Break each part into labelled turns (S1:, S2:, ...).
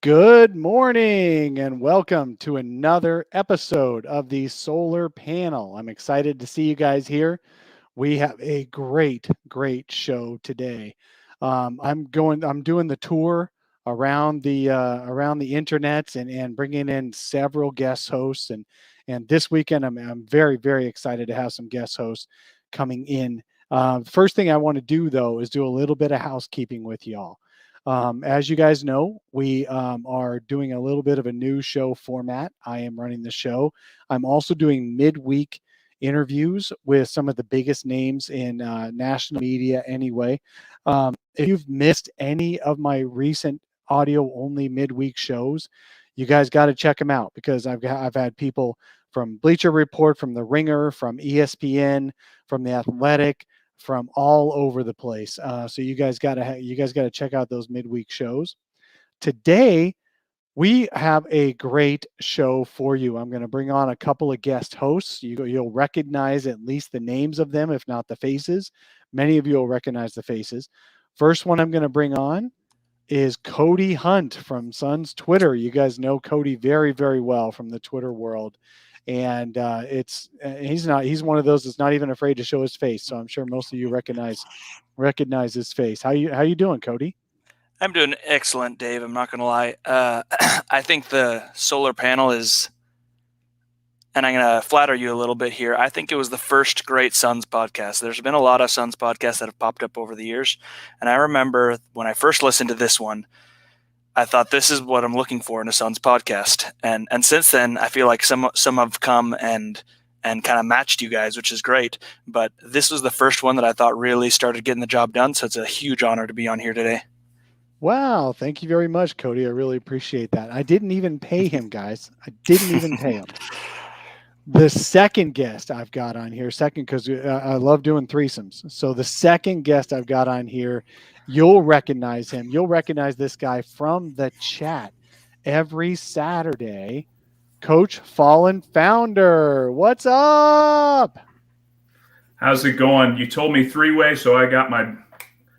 S1: Good morning and welcome to another episode of the Solar Panel. I'm excited to see you guys here. We have a great show today. I'm doing the tour around the internet and bringing in several guest hosts and this weekend I'm very excited to have some guest hosts coming in. First thing I want to do though is do a little bit of housekeeping with y'all. As you guys know, we are doing a little bit of a new show format. I am running the show. I'm also doing midweek interviews with some of the biggest names in national media anyway. If you've missed any of my recent audio only midweek shows, you guys got to check them out because I've had people from Bleacher Report, from The Ringer, from ESPN, from The Athletic, from all over the place. So you guys got to check out those midweek shows. Today we have a great show for you. I'm going to bring on a couple of guest hosts. You'll recognize at least the names of them, if not the faces. Many of you will recognize the faces. First one I'm going to bring on is Cody Hunt from Suns Twitter. You guys know Cody very well from the Twitter world. And he's one of those that's not even afraid to show his face. So I'm sure most of you recognize his face. How you doing, Cody?
S2: I'm doing excellent, Dave. I'm not going to lie. I think the solar panel is, and I'm going to flatter you a little bit here. I think it was the first great Suns podcast. There's been a lot of Suns podcasts that have popped up over the years. And I remember when I first listened to this one, I thought this is what I'm looking for in a Suns podcast. And since then, I feel like some have come and kind of matched you guys, which is great. But this was the first one that I thought really started getting the job done. So it's a huge honor to be on here today.
S1: Wow, thank you very much, Cody. I really appreciate that. I didn't even pay him, guys. I didn't even pay him. The second guest I've got on here, because I love doing threesomes. So the second guest I've got on here, you'll recognize him. You'll recognize this guy from the chat every Saturday. Coach Fallen Founder. What's up?
S3: How's it going? You told me three-way, so I got my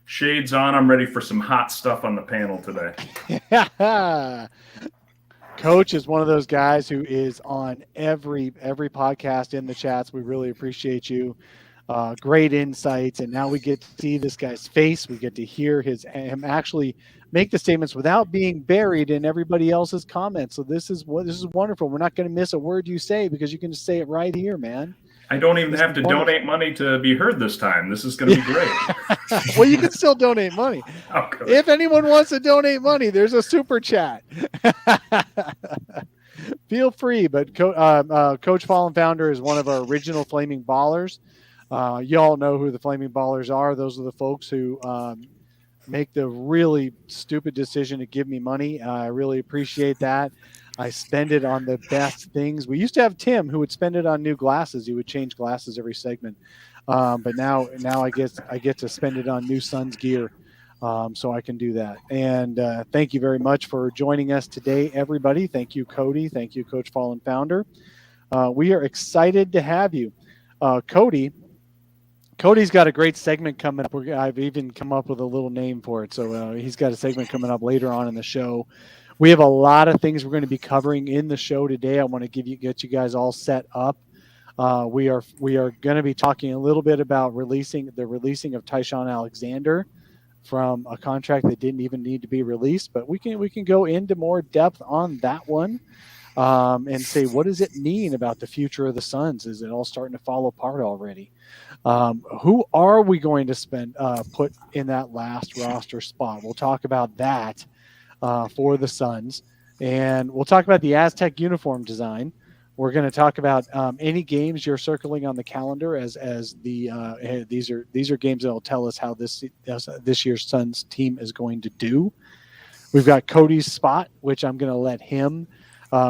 S3: shades on. I'm ready for some hot stuff on the panel today.
S1: Coach is one of those guys who is on every podcast in the chats. We really appreciate you. Great insights, and now we get to see this guy's face. We get to hear him actually make the statements without being buried in everybody else's comments. So this is wonderful. We're not going to miss a word you say because you can just say it right here, man.
S3: I don't even have to donate money to be heard this time. This is going to be great.
S1: Well, you can still donate money. Okay. If anyone wants to donate money, there's a super chat. Feel free, but Coach Fallen Founder is one of our original Flaming Ballers. You all know who the Flaming Ballers are. Those are the folks who make the really stupid decision to give me money. I really appreciate that. I spend it on the best things. We used to have Tim who would spend it on new glasses. He would change glasses every segment. But now I get to spend it on new Suns gear. So I can do that. And thank you very much for joining us today, everybody. Thank you, Cody. Thank you, Coach Fallen Founder. We are excited to have you. Cody's got a great segment coming up. I've even come up with a little name for it. So he's got a segment coming up later on in the show. We have a lot of things we're going to be covering in the show today. I want to get you guys all set up. We are going to be talking a little bit about releasing of Taishan Alexander from a contract that didn't even need to be released, but we can go into more depth on that one and say, what does it mean about the future of the Suns? Is it all starting to fall apart already? Who are we going to put in that last roster spot? We'll talk about that for the Suns, and we'll talk about the Aztec uniform design. We're going to talk about any games you're circling on the calendar as these are games that will tell us how this year's Suns team is going to do. We've got Cody's spot, which I'm going to let him,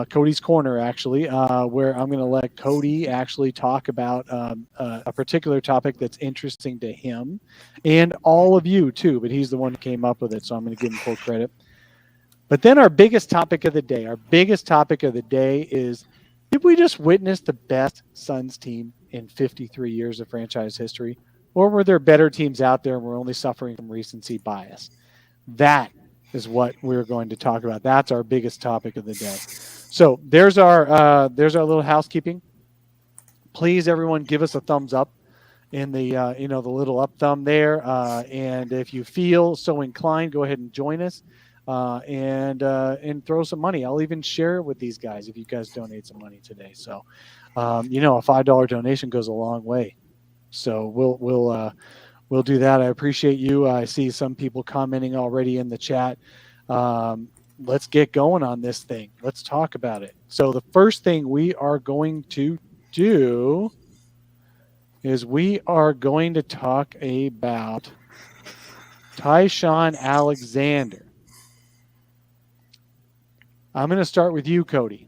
S1: Cody's corner actually, where I'm going to let Cody actually talk about a particular topic that's interesting to him and all of you too. But he's the one who came up with it, so I'm going to give him full credit. But then our biggest topic of the day is, did we just witness the best Suns team in 53 years of franchise history? Or were there better teams out there and we're only suffering from recency bias? That is what we're going to talk about. That's our biggest topic of the day. So there's our little housekeeping. Please, everyone, give us a thumbs up in the the little up thumb there. And if you feel so inclined, go ahead and join us and throw some money. I'll even share it with these guys if you guys donate some money today. So a $5 donation goes a long way. So we'll do that. I appreciate you. I see some people commenting already in the chat. Let's get going on this thing. Let's talk about it. So the first thing we are going to do is we are going to talk about Taishan Alexander. I'm going to start with you, Cody.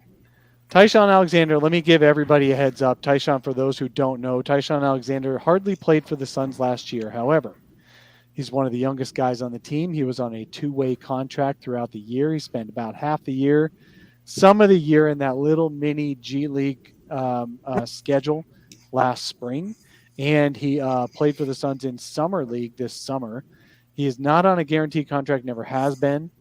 S1: Taishan Alexander, let me give everybody a heads up. Taishan, for those who don't know, Taishan Alexander hardly played for the Suns last year. However, he's one of the youngest guys on the team. He was on a two-way contract throughout the year. He spent about half the year, some of the year in that little mini G League schedule last spring. And he played for the Suns in Summer League this summer. He is not on a guaranteed contract, never has been.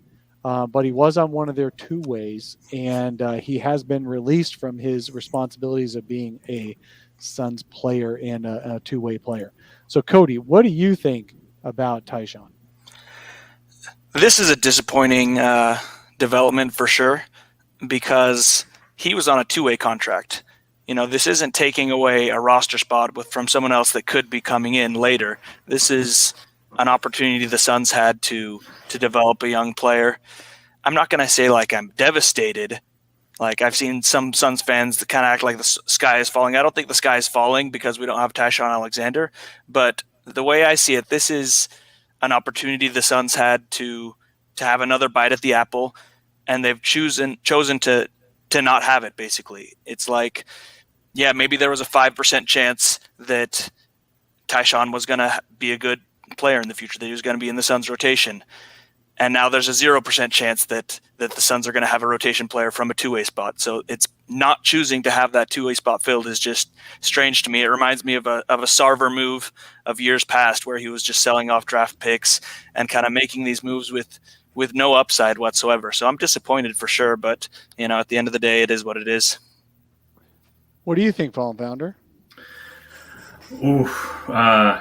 S1: But he was on one of their two ways, and he has been released from his responsibilities of being a Suns player and a two-way player. So, Cody, what do you think about Taishan?
S2: This is a disappointing development for sure, because he was on a two-way contract. This isn't taking away a roster spot from someone else that could be coming in later. This is an opportunity the Suns had to develop a young player. I'm not going to say like I'm devastated. Like I've seen some Suns fans that kind of act like the sky is falling. I don't think the sky is falling because we don't have Taishan Alexander. But the way I see it, this is an opportunity the Suns had to have another bite at the apple, and they've chosen to not have it. Basically, it's like, yeah, maybe there was a 5% chance that Taishan was going to be a good player in the future, that he was going to be in the Suns rotation. And now there's a 0% chance that the Suns are going to have a rotation player from a two-way spot. So it's not choosing to have that two-way spot filled is just strange to me. It reminds me of a Sarver move of years past, where he was just selling off draft picks and kind of making these moves with no upside whatsoever. So I'm disappointed for sure, but at the end of the day, it is what it is.
S1: What do you think, Fallen Founder?
S3: Ooh,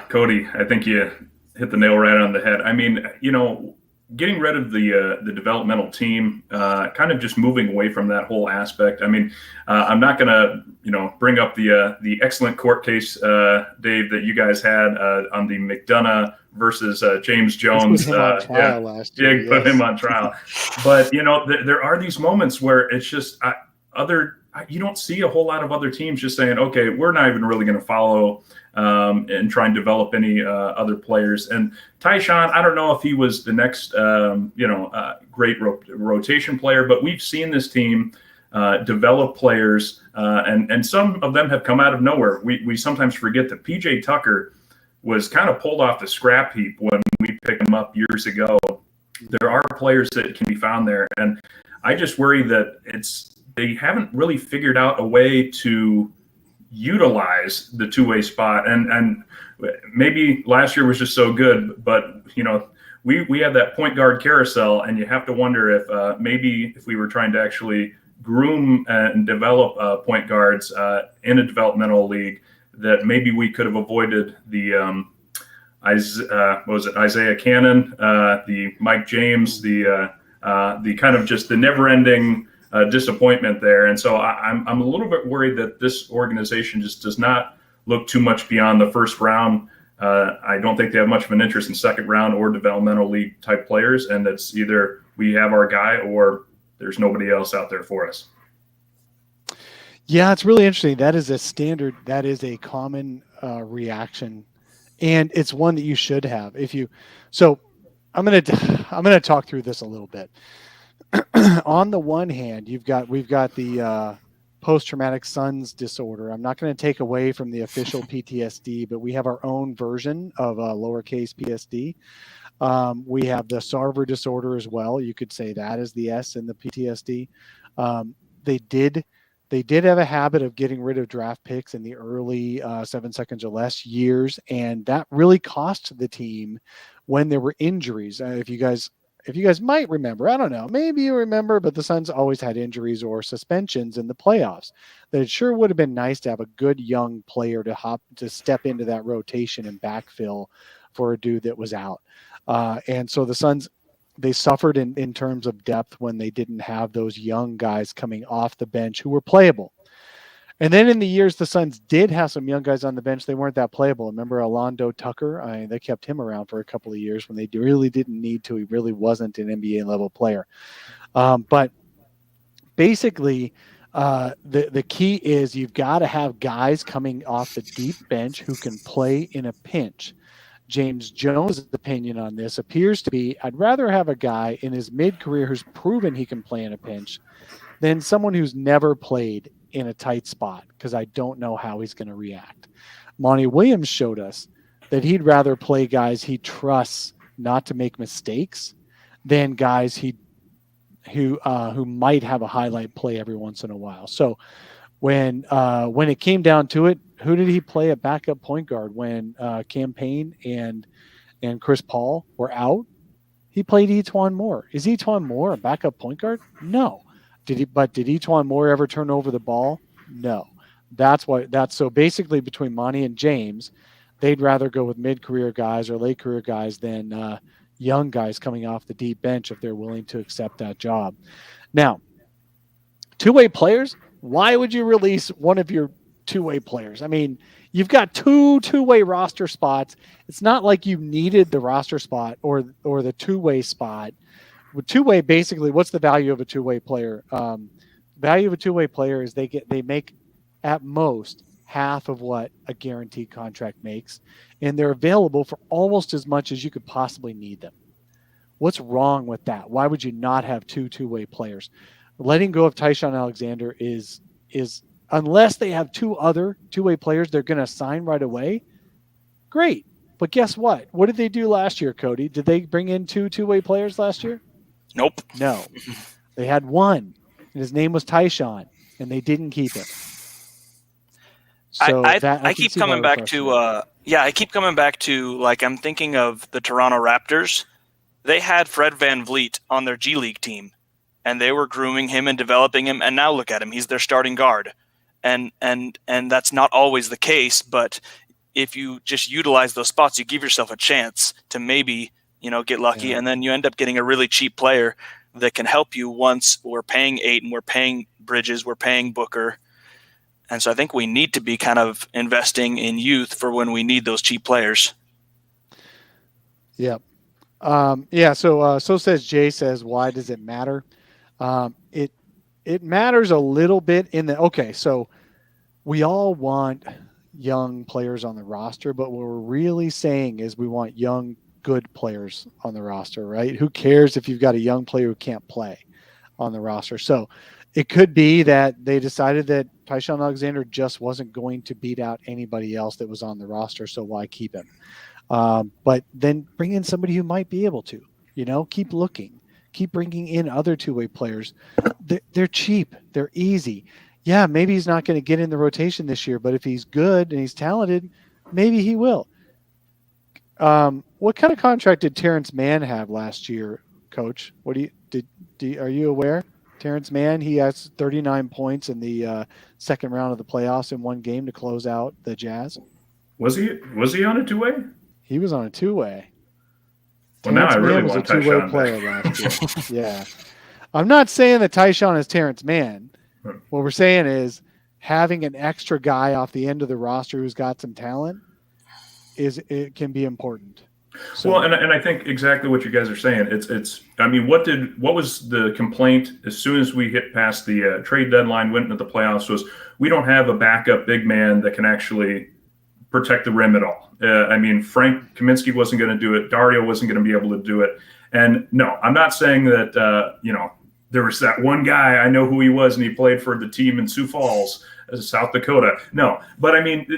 S3: Cody, I think you hit the nail right on the head. I mean, getting rid of the developmental team, kind of just moving away from that whole aspect. I mean, I'm not going to, bring up the excellent court case, Dave, that you guys had on the McDonough versus James Jones.
S1: Put him on trial last year.
S3: Put him on trial. But, there are these moments where it's just you don't see a whole lot of other teams just saying, okay, we're not even really going to follow and try and develop any other players. And Taishan, I don't know if he was the next, great rotation player, but we've seen this team develop players, and some of them have come out of nowhere. We sometimes forget that PJ Tucker was kind of pulled off the scrap heap when we picked him up years ago. There are players that can be found there, and I just worry that they haven't really figured out a way to utilize the two-way spot. And maybe last year was just so good, but we have that point guard carousel, and you have to wonder if maybe if we were trying to actually groom and develop point guards in a developmental league, that maybe we could have avoided the Isaiah Cannon, the Mike James, the kind of just the never-ending disappointment there. And so I'm a little bit worried that this organization just does not look too much beyond the first round. I don't think they have much of an interest in second round or developmental league type players. And it's either we have our guy or there's nobody else out there for us.
S1: Yeah, it's really interesting. That is a standard. That is a common reaction. And it's one that you should have. So I'm going to talk through this a little bit. On the one hand, we've got the post-traumatic Suns disorder. I'm not going to take away from the official PTSD, but we have our own version of lowercase PSD. We have the Sarver disorder as well. You could say that is the S in the PTSD. They did have a habit of getting rid of draft picks in the early 7 seconds or less years, and that really cost the team when there were injuries. If you guys if you guys might remember, I don't know, maybe you remember, but the Suns always had injuries or suspensions in the playoffs. That it sure would have been nice to have a good young player to step into that rotation and backfill for a dude that was out. And so the Suns, they suffered in terms of depth when they didn't have those young guys coming off the bench who were playable. And then in the years the Suns did have some young guys on the bench, they weren't that playable. Remember Alondo Tucker? They kept him around for a couple of years when they really didn't need to. He really wasn't an NBA level player. But basically, the key is you've got to have guys coming off the deep bench who can play in a pinch. James Jones' opinion on this appears to be, I'd rather have a guy in his mid-career who's proven he can play in a pinch than someone who's never played in a tight spot, because I don't know how he's going to react. Monty Williams showed us that he'd rather play guys he trusts not to make mistakes than guys who might have a highlight play every once in a while. So when it came down to it, who did he play at backup point guard when Cam Payne and Chris Paul were out? He played Etuan Moore. Is Etuan Moore a backup point guard? No. Did Etuan Moore ever turn over the ball? No. So basically between Monty and James, they'd rather go with mid-career guys or late career guys than young guys coming off the deep bench if they're willing to accept that job. Now, two-way players, why would you release one of your two-way players? I mean, you've got two-way roster spots. It's not like you needed the roster spot or the two-way spot. With two-way, basically, what's the value of a two-way player? Value of a two-way player is they make at most half of what a guaranteed contract makes, and they're available for almost as much as you could possibly need them. What's wrong with that? Why would you not have two-way players? Letting go of Taishan Alexander is unless they have two other two-way players they're going to sign right away, great. But guess what? What did they do last year, Cody? Did they bring in two-way players last year?
S2: Nope.
S1: No. They had one, and his name was Taishan, and they didn't keep him. So
S2: I keep coming back to, like, I'm thinking of the Toronto Raptors. They had Fred VanVleet on their G League team, and they were grooming him and developing him, and now look at him. He's their starting guard. And that's not always the case, but if you just utilize those spots, you give yourself a chance to maybe, get lucky, and then you end up getting a really cheap player that can help you once we're paying Ayton, we're paying Bridges, we're paying Booker. And so I think we need to be kind of investing in youth for when we need those cheap players.
S1: Yeah. So says Jay says, why does it matter? It matters a little bit so we all want young players on the roster, but what we're really saying is we want young, good players on the roster, right? Who cares if you've got a young player who can't play on the roster? So it could be that they decided that Taishan Alexander just wasn't going to beat out anybody else that was on the roster, so why keep him? But then bring in somebody who might be able to, keep looking, keep bringing in other two-way players. They're cheap. They're easy. Yeah, maybe he's not going to get in the rotation this year, but if he's good and he's talented, maybe he will. What kind of contract did Terrence Mann have last year, Coach? Are you aware? Terrence Mann, he has 39 points in the second round of the playoffs in one game to close out the Jazz.
S3: Was he on a two-way?
S1: He was on a two-way.
S3: Well, now I really
S1: was
S3: want
S1: a two-way
S3: Taishan
S1: player last year. Yeah. I'm not saying that Taishan is Terrence Mann. What we're saying is having an extra guy off the end of the roster who's got some talent it can be important. So,
S3: well, and I think exactly what you guys are saying. What was the complaint as soon as we hit past the trade deadline, went into the playoffs, was we don't have a backup big man that can actually protect the rim at all. Frank Kaminsky wasn't going to do it. Dario wasn't going to be able to do it. And no, I'm not saying that, there was that one guy, I know who he was, and he played for the team in Sioux Falls, South Dakota. No, but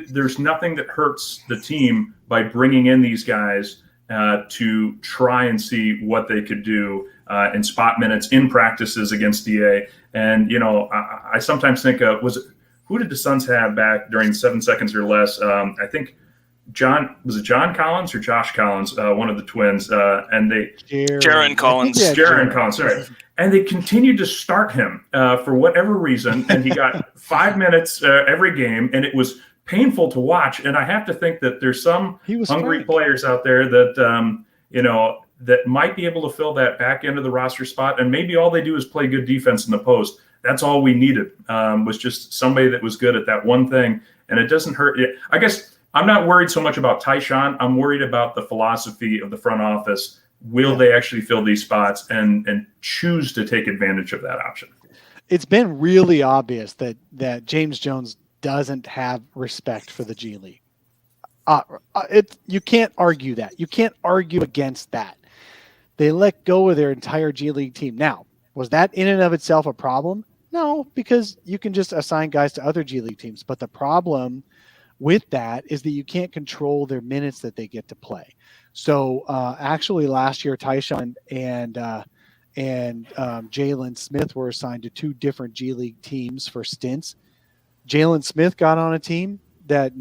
S3: there's nothing that hurts the team by bringing in these guys to try and see what they could do in spot minutes, in practices against DA. And, I sometimes think, who did the Suns have back during 7 seconds or less? I think John Collins or Josh Collins, one of the twins, and
S2: Jaron Collins.
S3: Jaron Collins, sorry. And they continued to start him for whatever reason, and he got 5 minutes every game, and it was painful to watch. And I have to think that there's some hungry players out there that that might be able to fill that back end of the roster spot, and maybe all they do is play good defense in the post. That's all we needed, was just somebody that was good at that one thing, and it doesn't hurt. I guess I'm not worried so much about Taishan. I'm worried about the philosophy of the front office. Will they actually fill these spots and choose to take advantage of that option?
S1: It's been really obvious that James Jones doesn't have respect for the G League. You can't argue that. You can't argue against that. They let go of their entire G League team. Now, was that in and of itself a problem? No, because you can just assign guys to other G League teams. But the problem with that is that you can't control their minutes that they get to play. So actually last year, Taishan and Jalen Smith were assigned to two different G League teams for stints. Jalen Smith got on a team that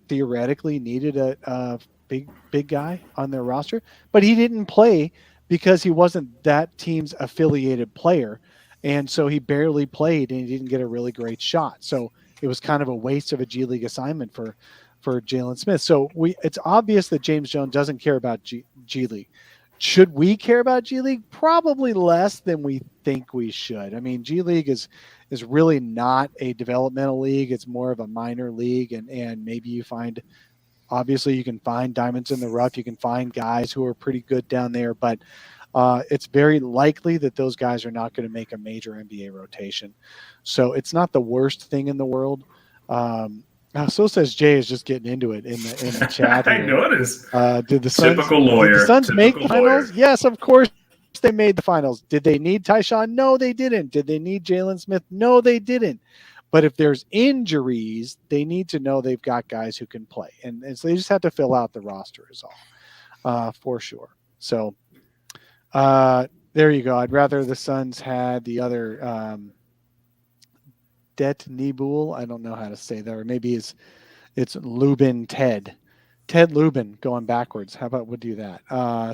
S1: theoretically needed a big guy on their roster, but he didn't play because he wasn't that team's affiliated player. And so he barely played and he didn't get a really great shot. So it was kind of a waste of a G League assignment for Jalen Smith. So it's obvious that James Jones doesn't care about G League. Should we care about G League? Probably less than we think we should. I mean, G League is really not a developmental league. It's more of a minor league. And maybe you can find diamonds in the rough. You can find guys who are pretty good down there, but it's very likely that those guys are not going to make a major NBA rotation. So it's not the worst thing in the world. So says Jay is just getting into it in the chat.
S3: I noticed.
S1: Did the Suns,
S3: typical lawyer?
S1: Did the Suns make the finals?
S3: Lawyer.
S1: Yes, of course they made the finals. Did they need Taishan? No, they didn't. Did they need Jalen Smith? No, they didn't. But if there's injuries, they need to know they've got guys who can play, and so they just have to fill out the roster is all, for sure. So there you go. I'd rather the Suns had the other. Det Nibul, I don't know how to say that, or maybe it's Lubin Ted Lubin going backwards. How about we'll do that?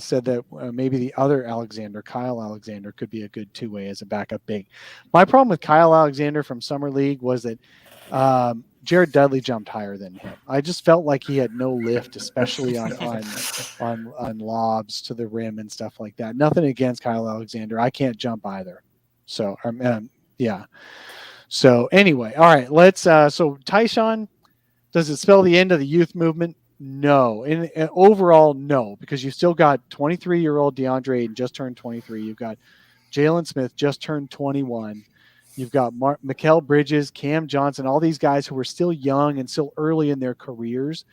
S1: Said that maybe the other Alexander, Kyle Alexander, could be a good two-way as a backup big. My problem with Kyle Alexander from Summer League was that Jared Dudley jumped higher than him. I just felt like he had no lift, especially on lobs to the rim and stuff like that. Nothing against Kyle Alexander. I can't jump either. So yeah. So anyway, all right, let's so Taishan, does it spell the end of the youth movement? No. And overall, no, because you still got 23-year-old DeAndre Ayton just turned 23. You've got Jalen Smith just turned 21. You've got Mikal Bridges, Cam Johnson, all these guys who are still young and still early in their careers.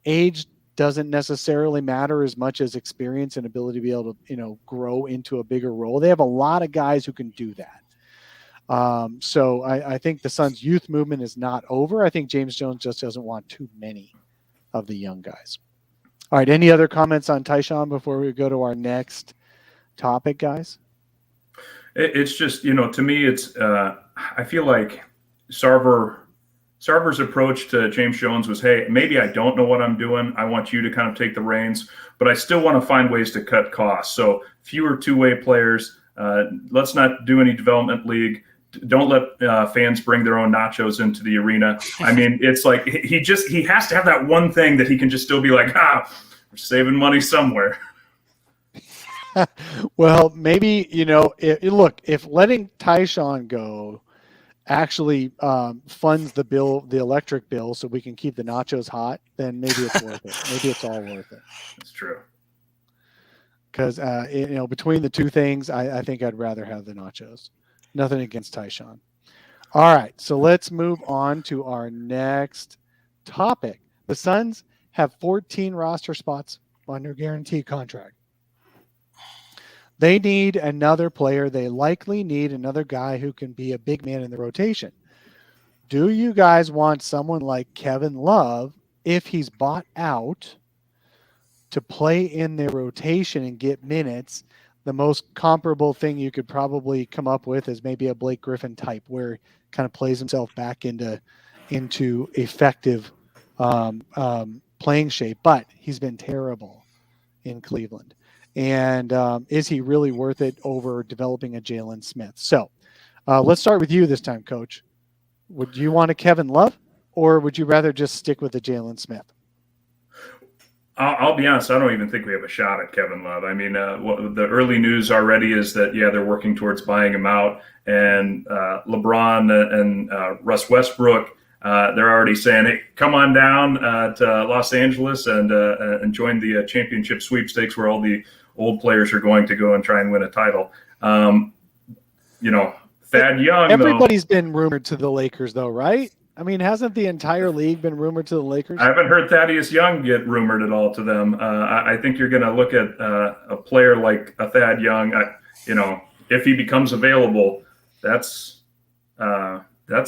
S1: Age doesn't necessarily matter as much as experience and ability to be able to, grow into a bigger role. They have a lot of guys who can do that. So I think the Suns' youth movement is not over. I think James Jones just doesn't want too many of the young guys. All right. Any other comments on Taishan before we go to our next topic, guys?
S3: It's just, to me, it's I feel like Sarver's approach to James Jones was, hey, maybe I don't know what I'm doing. I want you to kind of take the reins, but I still want to find ways to cut costs. So fewer two-way players. Let's not do any development league. Don't let fans bring their own nachos into the arena. I mean, it's like he has to have that one thing that he can just still be like, we're saving money somewhere.
S1: Well, maybe, if letting Taishan go actually funds the electric bill so we can keep the nachos hot, then maybe it's worth it. Maybe it's all worth it.
S3: That's true.
S1: Because, between the two things, I think I'd rather have the nachos. Nothing against Taishan. All right, so let's move on to our next topic. The Suns have 14 roster spots on their guaranteed contract. They need another player. They likely need another guy who can be a big man in the rotation. Do you guys want someone like Kevin Love, if he's bought out, to play in their rotation and get minutes? The most comparable thing you could probably come up with is maybe a Blake Griffin type, where he kind of plays himself back into effective playing shape, but he's been terrible in Cleveland. And is he really worth it over developing a Jalen Smith? So let's start with you this time, Coach. Would you want a Kevin Love, or would you rather just stick with the Jalen Smith?
S3: I'll be honest. I don't even think we have a shot at Kevin Love. I mean, the early news already is that they're working towards buying him out, and LeBron and Russ Westbrook, they're already saying, "Hey, come on down to Los Angeles and join the championship sweepstakes, where all the old players are going to go and try and win a title." Thad Young.
S1: Everybody's been rumored to the Lakers, though, right? I mean, hasn't the entire league been rumored to the Lakers?
S3: I haven't heard Thaddeus Young get rumored at all to them. I think you're going to look at a player like a Thad Young. If he becomes available, that's the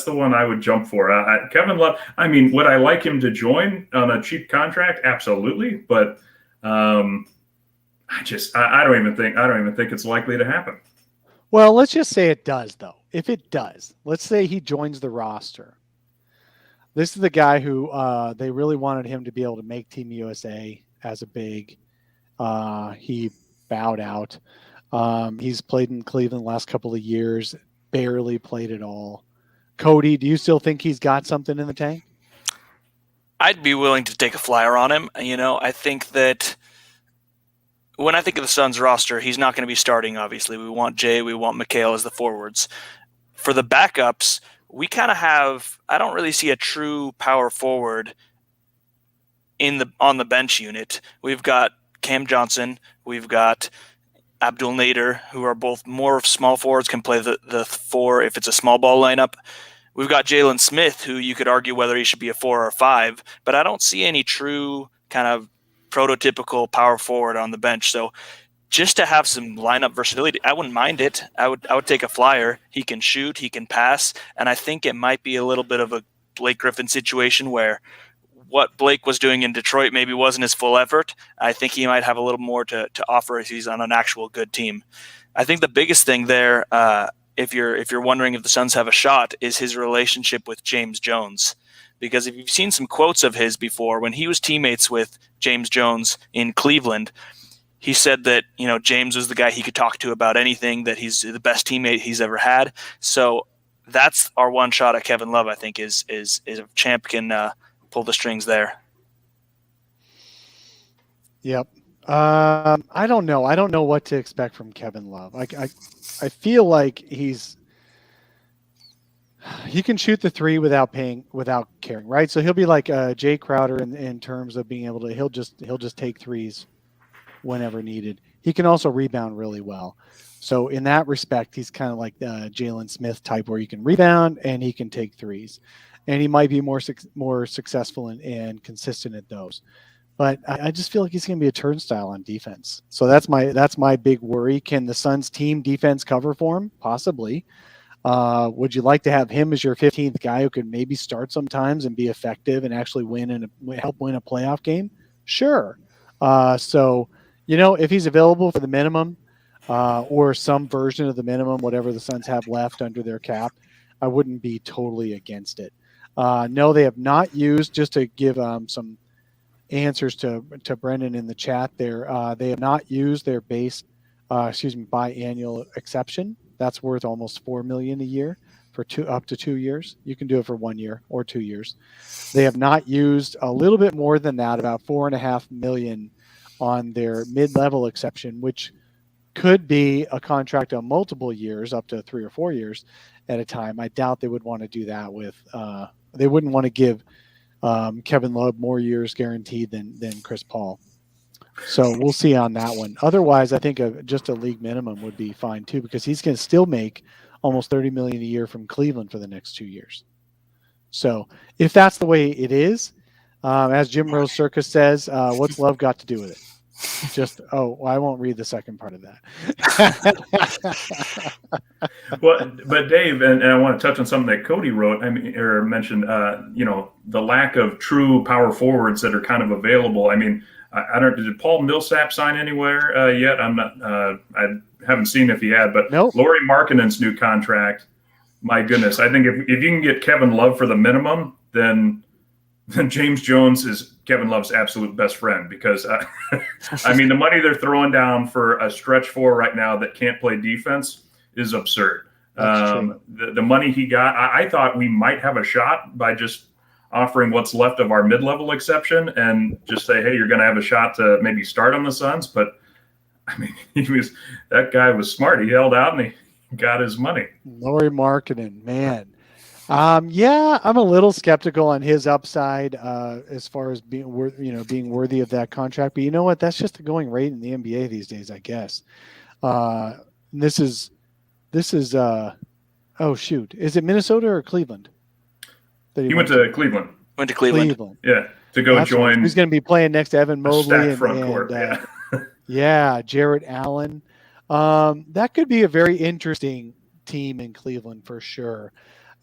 S3: one I would jump for. Kevin Love. I mean, would I like him to join on a cheap contract? Absolutely, but I don't even think it's likely to happen.
S1: Well, let's just say it does, though. If it does, let's say he joins the roster. This is the guy who they really wanted him to be able to make Team USA as a big. He bowed out. He's played in Cleveland the last couple of years, barely played at all. Cody, do you still think he's got something in the tank?
S2: I'd be willing to take a flyer on him. I think that when I think of the Suns roster, he's not going to be starting, obviously. We want Jay, we want Mikal as the forwards. For the backups, we kind of have – I don't really see a true power forward on the bench unit. We've got Cam Johnson. We've got Abdul Nader, who are both more of small forwards, can play the four if it's a small ball lineup. We've got Jalen Smith, who you could argue whether he should be a 4 or a 5, but I don't see any true kind of prototypical power forward on the bench. So just to have some lineup versatility, I wouldn't mind it. I would take a flyer. He can shoot, he can pass, and I think it might be a little bit of a Blake Griffin situation where what Blake was doing in Detroit maybe wasn't his full effort. I think he might have a little more to offer if he's on an actual good team. I think the biggest thing there, if you're wondering if the Suns have a shot, is his relationship with James Jones. Because if you've seen some quotes of his before, when he was teammates with James Jones in Cleveland, he said that, James was the guy he could talk to about anything, that he's the best teammate he's ever had. So that's our one shot at Kevin Love, I think, is if Champ can pull the strings there.
S1: Yep. I don't know. I don't know what to expect from Kevin Love. I feel like he can shoot the three without caring, right? So he'll be like Jay Crowder in terms of being able to. He'll just take threes whenever needed. He can also rebound really well. So in that respect, he's kind of like Jalen Smith type, where he can rebound and he can take threes, and he might be more successful and consistent at those. But I just feel like he's going to be a turnstile on defense. So that's my big worry. Can the Suns team defense cover for him? Possibly. Would you like to have him as your 15th guy who could maybe start sometimes and be effective and actually help win a playoff game? Sure. So, if he's available for the minimum or some version of the minimum, whatever the Suns have left under their cap, I wouldn't be totally against it. No, they have not used, just to give some answers to Brendan in the chat there, they have not used their biannual exception. That's worth almost $4 million a year for up to 2 years. You can do it for 1 year or 2 years. They have not used a little bit more than that, about $4.5 million on their mid-level exception, which could be a contract on multiple years, up to 3 or 4 years at a time. I doubt they would want to do that with. They wouldn't want to give Kevin Love more years guaranteed than Chris Paul. So we'll see on that one. Otherwise, I think just a league minimum would be fine too, because he's going to still make almost $30 million a year from Cleveland for the next 2 years. So if that's the way it is, as Jim Rose Circus says, what's Love got to do with it? I won't read the second part of that.
S3: Well, but Dave, and I want to touch on something that Cody wrote. Or mentioned, the lack of true power forwards that are kind of available. I don't. Did Paul Millsap sign anywhere yet? I'm not. I haven't seen if he had. But
S1: nope.
S3: Lauri Markkanen's new contract. My goodness, I think if you can get Kevin Love for the minimum, then James Jones is Kevin Love's absolute best friend because, I mean, the money they're throwing down for a stretch four right now that can't play defense is absurd. The money he got, I thought we might have a shot by just offering what's left of our mid-level exception and just say, hey, you're going to have a shot to maybe start on the Suns. But, I mean, that guy was smart. He held out and he got his money.
S1: Lauri Markkanen, man. Yeah, I'm a little skeptical on his upside as far as being worthy of that contract. But you know what? That's just the going rate in the NBA these days, I guess. This is oh shoot, is it Minnesota or Cleveland?
S3: He went to Cleveland.
S2: Went to Cleveland.
S3: Yeah, to go join.
S1: He's going to be playing next to Evan Mobley
S3: and
S1: yeah, Jarrett Allen. That could be a very interesting team in Cleveland for sure.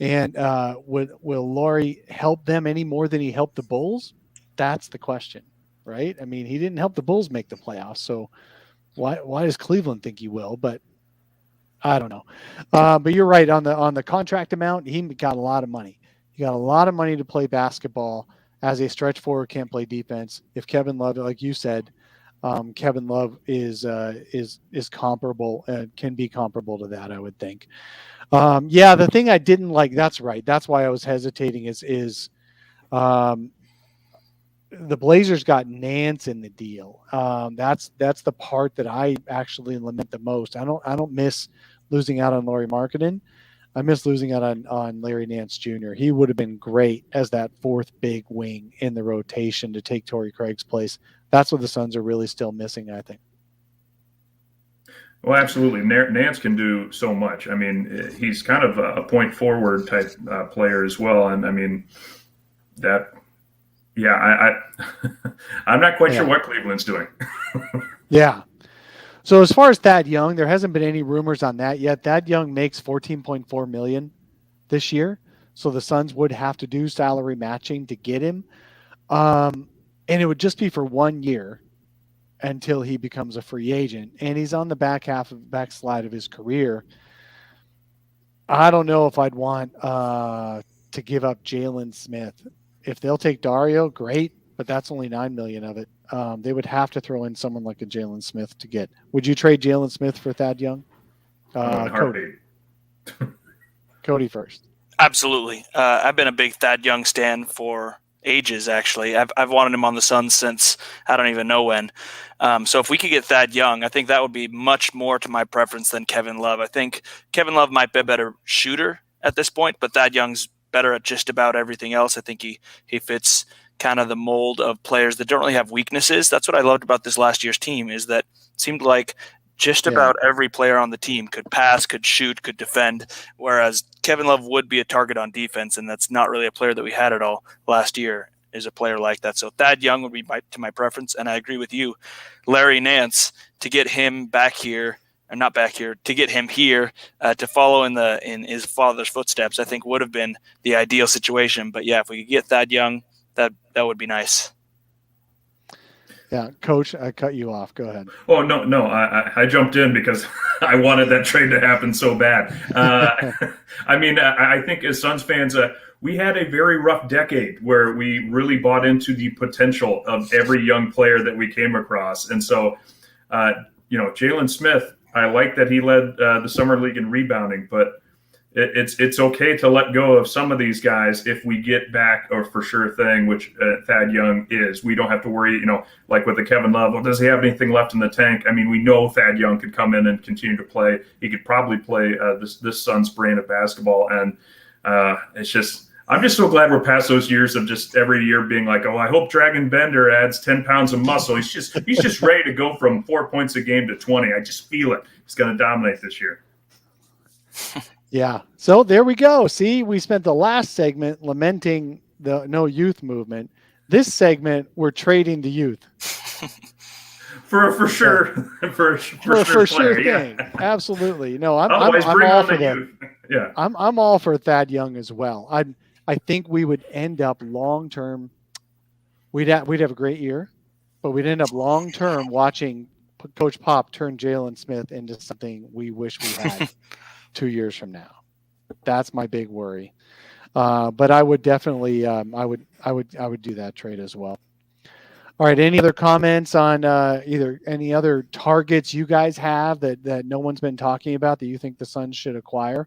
S1: And will Lauri help them any more than he helped the Bulls? That's the question, right? I mean, he didn't help the Bulls make the playoffs, so why does Cleveland think he will? But I don't know. But you're right on the contract amount. He got a lot of money. He got a lot of money to play basketball as a stretch forward, can't play defense. If Kevin Love, like you said, Kevin Love is comparable and can be comparable to that, I would think. Yeah, the thing I didn't like, that's right. That's why I was hesitating is the Blazers got Nance in the deal. That's the part that I actually lament the most. I don't miss losing out on Lauri Markkanen. I miss losing out on Larry Nance Jr. He would have been great as that fourth big wing in the rotation to take Torrey Craig's place. That's what the Suns are really still missing, I think.
S3: Well, absolutely. Nance can do so much. I mean, he's kind of a point forward type player as well. And I mean, I'm not quite sure what Cleveland's doing.
S1: Yeah. So as far as Thad Young, there hasn't been any rumors on that yet. Thad Young makes $14.4 million this year. So the Suns would have to do salary matching to get him. And it would just be for 1 year until he becomes a free agent. And he's on the backslide of his career. I don't know if I'd want to give up Jalen Smith. If they'll take Dario, great, but that's only $9 million of it. They would have to throw in someone like a Jalen Smith to get. Would you trade Jalen Smith for Thad Young? Cody first.
S2: Absolutely. I've been a big Thad Young stan for ages, actually. I've wanted him on the Suns since I don't even know when. So if we could get Thad Young, I think that would be much more to my preference than Kevin Love. I think Kevin Love might be a better shooter at this point, but Thad Young's better at just about everything else. I think he fits kind of the mold of players that don't really have weaknesses. That's what I loved about this last year's team, is that it seemed like just about every player on the team could pass, could shoot, could defend, whereas Kevin Love would be a target on defense, and that's not really a player that we had at all last year, is a player like that. So Thad Young would be to my preference, and I agree with you. Larry Nance, to get him back here, or not back here, to get him here to follow in his father's footsteps, I think would have been the ideal situation. But yeah, if we could get Thad Young, that would be nice.
S1: Yeah, Coach, I cut you off. Go ahead.
S3: Oh, no. I jumped in because I wanted that trade to happen so bad. I mean, I think as Suns fans, we had a very rough decade where we really bought into the potential of every young player that we came across. And so, Jalen Smith, I like that he led the Summer League in rebounding, but it's okay to let go of some of these guys if we get back a for sure thing, which Thad Young is. We don't have to worry, like with the Kevin Love, well, does he have anything left in the tank? I mean, we know Thad Young could come in and continue to play. He could probably play this Suns brand of basketball. And I'm just so glad we're past those years of just every year being like, oh, I hope Dragon Bender adds 10 pounds of muscle. He's just ready to go from 4 points a game to 20. I just feel it. He's going to dominate this year.
S1: Yeah. So there we go. See, we spent the last segment lamenting the no youth movement. This segment, we're trading the youth.
S3: For sure. For
S1: sure thing. Yeah. Absolutely. No, I'm all for that.
S3: Yeah.
S1: I'm all for Thad Young as well. I think we would end up long term. We'd have a great year, but we'd end up long term watching Coach Pop turn Jalen Smith into something we wish we had 2 years from now. That's my big worry. But I would definitely, I would do that trade as well. All right. Any other comments on either any other targets you guys have that no one's been talking about that you think the Suns should acquire?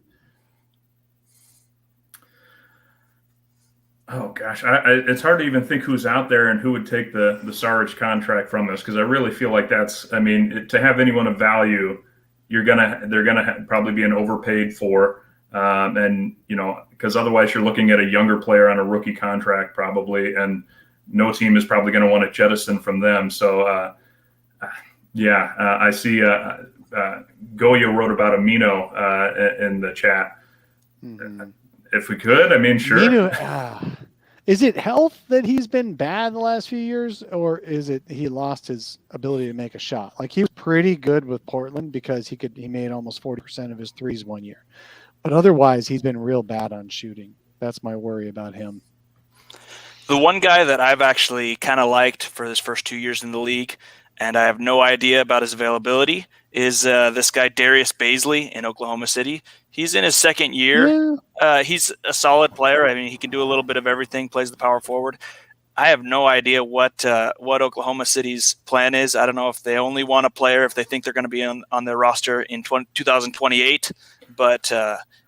S3: Oh gosh, it's hard to even think who's out there and who would take the Saric contract from this, because I really feel like that's. I mean, to have anyone of value, they're gonna probably be an overpaid for, and because otherwise you're looking at a younger player on a rookie contract probably, and no team is probably going to want to jettison from them. So I see. Goya wrote about Amino in the chat. Mm-hmm. If we could, I mean, sure.
S1: Amino, is it health that he's been bad the last few years, or is it he lost his ability to make a shot? Like, he was pretty good with Portland because he made almost 40% of his threes one year, but otherwise he's been real bad on shooting. That's my worry about him.
S2: The one guy that I've actually kind of liked for his first 2 years in the league, and I have no idea about his availability, is this guy Darius Baisley in Oklahoma City. He's in his second year. Yeah. He's a solid player. I mean, he can do a little bit of everything, plays the power forward. I have no idea what Oklahoma City's plan is. I don't know if they only want a player, if they think they're going to be on their roster in 2028. But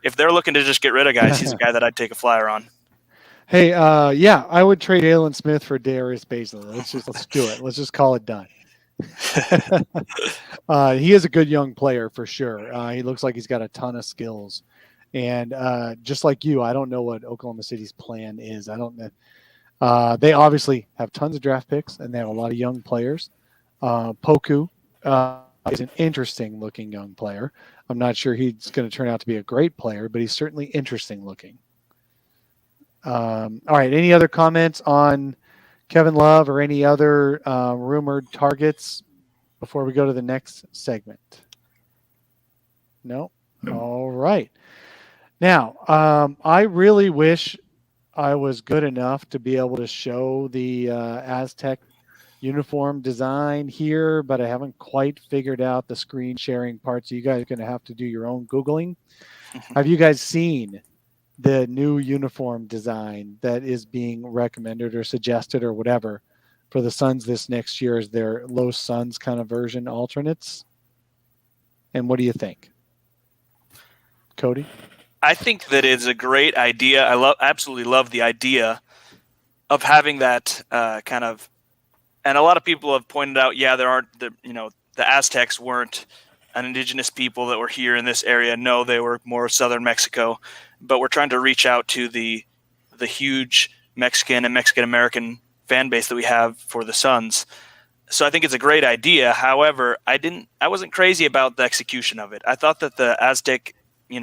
S2: if they're looking to just get rid of guys, he's a guy that I'd take a flyer on.
S1: Hey, I would trade Jalen Smith for Darius Baisley. Let's do it. Let's just call it done. He is a good young player for sure. He looks like he's got a ton of skills, and just like you, I don't know what Oklahoma City's plan is. I don't know. They obviously have tons of draft picks, and they have a lot of young players. Poku is an interesting looking young player. I'm not sure he's going to turn out to be a great player, but he's certainly interesting looking. All right. Any other comments on Kevin Love or any other rumored targets before we go to the next segment? No? All right. Now, I really wish I was good enough to be able to show the Aztec uniform design here, but I haven't quite figured out the screen sharing part, so you guys are going to have to do your own Googling. Have you guys seen the new uniform design that is being recommended or suggested or whatever for the Suns this next year as their Los Suns kind of version alternates? And what do you think? Cody?
S2: I think that it's a great idea. I absolutely love the idea of having that kind of, and a lot of people have pointed out, the Aztecs weren't an indigenous people that were here in this area. No, they were more southern Mexico, but we're trying to reach out to the huge Mexican and Mexican-American fan base that we have for the Suns. So I think it's a great idea. However, I wasn't crazy about the execution of it. I thought that the Aztec,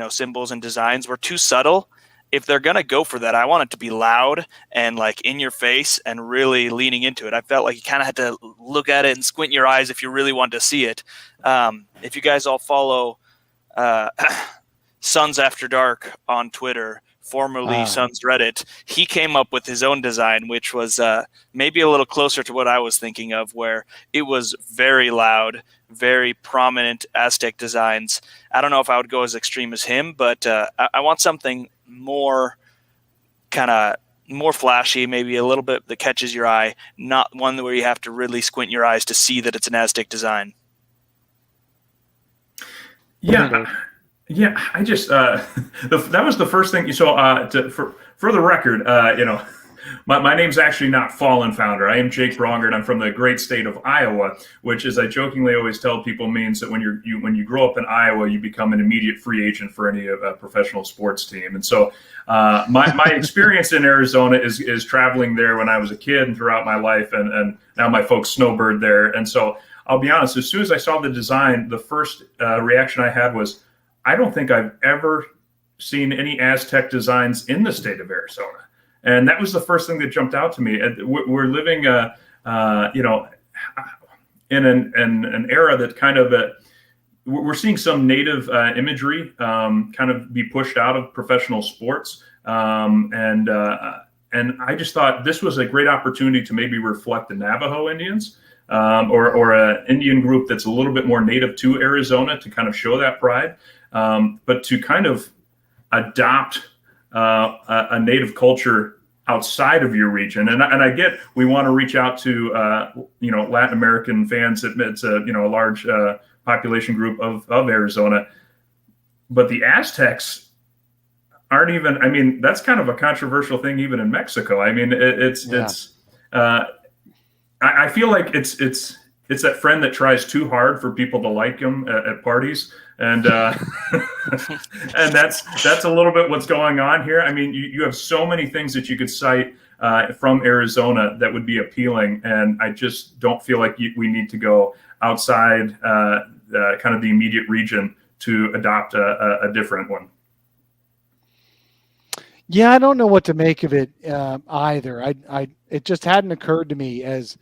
S2: symbols and designs were too subtle. If they're going to go for that, I want it to be loud and like in your face and really leaning into it. I felt like you kind of had to look at it and squint your eyes if you really wanted to see it. If you guys all follow Suns After Dark on Twitter, formerly Suns Reddit, he came up with his own design, which was maybe a little closer to what I was thinking of, where it was very loud, very prominent Aztec designs. I don't know if I would go as extreme as him, but I want something more flashy, maybe a little bit that catches your eye, not one where you have to really squint your eyes to see that it's an Aztec design.
S3: Yeah, I just that was the first thing. So for the record, my name's actually not Fallen Founder. I am Jake Bronger, and I'm from the great state of Iowa, which, as I jokingly always tell people, means that when you grow up in Iowa, you become an immediate free agent for any professional sports team. And so my experience in Arizona is traveling there when I was a kid and throughout my life, and now my folks snowbird there. And so I'll be honest, as soon as I saw the design, the first reaction I had was, I don't think I've ever seen any Aztec designs in the state of Arizona. And that was the first thing that jumped out to me. We're living, in an era that kind of, we're seeing some native imagery kind of be pushed out of professional sports. And I just thought this was a great opportunity to maybe reflect the Navajo Indians or an Indian group that's a little bit more native to Arizona to kind of show that pride. But to kind of adopt a native culture outside of your region. And I get we want to reach out to Latin American fans. It's a large population group of Arizona, but the Aztecs aren't even. I mean, that's kind of a controversial thing even in Mexico. I mean, I feel like it's that friend that tries too hard for people to like him at parties. And and that's a little bit what's going on here. I mean, you have so many things that you could cite from Arizona that would be appealing, and I just don't feel like we need to go outside kind of the immediate region to adopt a different one.
S1: Yeah, I don't know what to make of it either. It just hadn't occurred to me as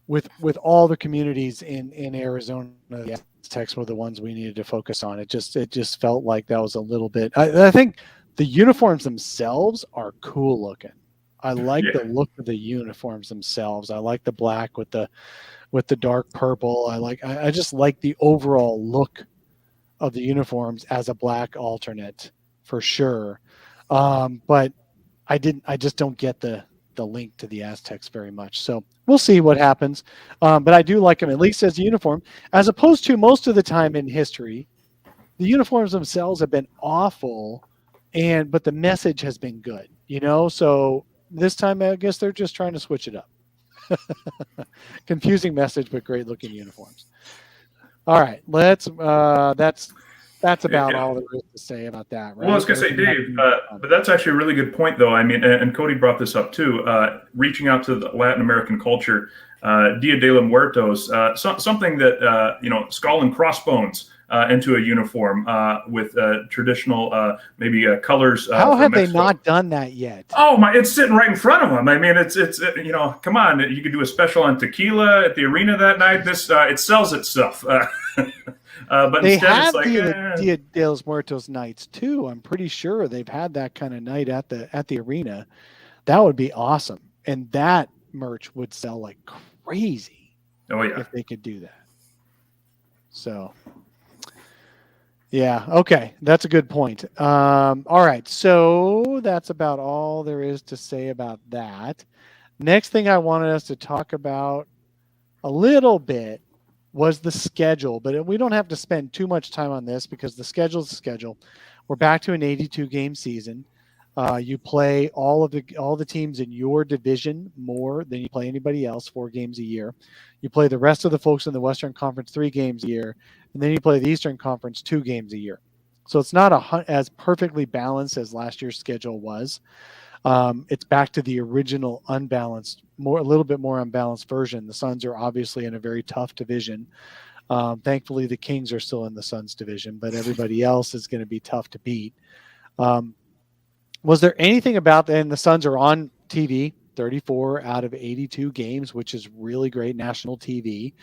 S1: with all the communities in Arizona. The Aztecs were the ones we needed to focus on. It just felt like that was a little bit. I think the uniforms themselves are cool looking. I like the look of the uniforms themselves. I like the black with the dark purple. I just like the overall look of the uniforms as a black alternate for sure. But I just don't get the link to the Aztecs very much. So we'll see what happens. But I do like them, at least as a uniform, as opposed to most of the time in history, the uniforms themselves have been awful, but the message has been good, So this time, I guess they're just trying to switch it up. Confusing message, but great looking uniforms. All right, that's about all there is to say about that, right?
S3: Well, I was going to say, Dave, but that's actually a really good point, though. I mean, and Cody brought this up, too. Reaching out to the Latin American culture, Dia de los Muertos, something that, skull and crossbones into a uniform with traditional, maybe colors.
S1: How have they not done that yet?
S3: Oh, it's sitting right in front of them. I mean, it's come on. You could do a special on tequila at the arena that night. It sells itself. But
S1: they
S3: instead,
S1: have
S3: it's like
S1: the Dia de los Muertos nights too. I'm pretty sure they've had that kind of night at the arena. That would be awesome, and that merch would sell like crazy.
S3: Oh yeah,
S1: if they could do that. So, yeah, okay, that's a good point. All right, so that's about all there is to say about that. Next thing I wanted us to talk about a little bit was the schedule, but we don't have to spend too much time on this because the schedule's the schedule. We're back to an 82-game season. You play all the teams in your division more than you play anybody else, 4 games a year. You play the rest of the folks in the Western Conference 3 games a year, and then you play the Eastern Conference 2 games a year. So it's not as perfectly balanced as last year's schedule was. It's back to the original unbalanced, a little bit more unbalanced version. The Suns are obviously in a very tough division. Thankfully, the Kings are still in the Suns division, but everybody else is going to be tough to beat. Was there anything about that? And the Suns are on TV 34 out of 82 games, which is really great national TV,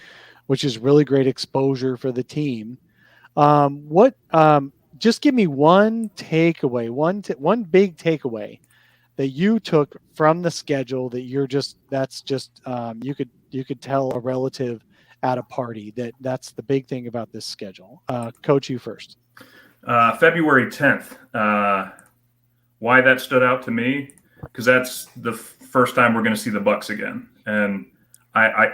S1: which is really great exposure for the team. Just give me one takeaway, one big takeaway that you took from the schedule that you could tell a relative at a party that's the big thing about this schedule. Coach, you first.
S3: February 10th. Why that stood out to me? Because that's the first time we're going to see the Bucks again, and I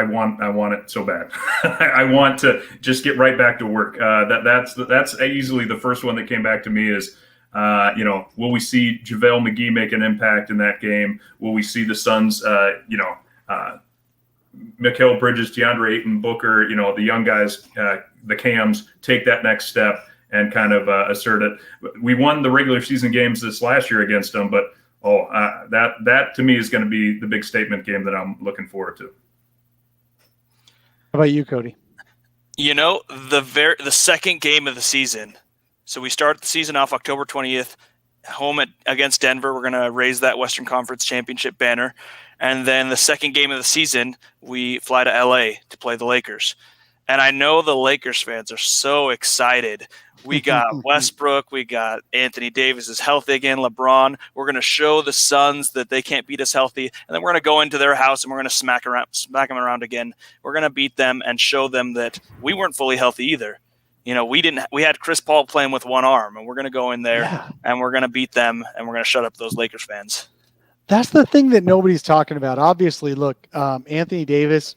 S3: want it so bad. I want to just get right back to work. That's easily the first one that came back to me is. Will we see JaVale McGee make an impact in that game? Will we see the Suns, Mikal Bridges, DeAndre Ayton, Booker, the young guys, the Cams, take that next step and kind of assert it? We won the regular season games this last year against them, but that to me is going to be the big statement game that I'm looking forward to.
S1: How about you, Cody?
S2: The second game of the season. So we start the season off October 20th, home against Denver. We're going to raise that Western Conference Championship banner. And then the second game of the season, we fly to LA to play the Lakers. And I know the Lakers fans are so excited. We got Westbrook. We got Anthony Davis is healthy again. LeBron. We're going to show the Suns that they can't beat us healthy. And then we're going to go into their house and we're going to smack them around again. We're going to beat them and show them that we weren't fully healthy either. we had Chris Paul playing with one arm, and we're going to go in there
S1: Yeah.
S2: and we're going to beat them, and we're going to shut up those Lakers fans.
S1: That's the thing that nobody's talking about. Obviously, look, Anthony Davis,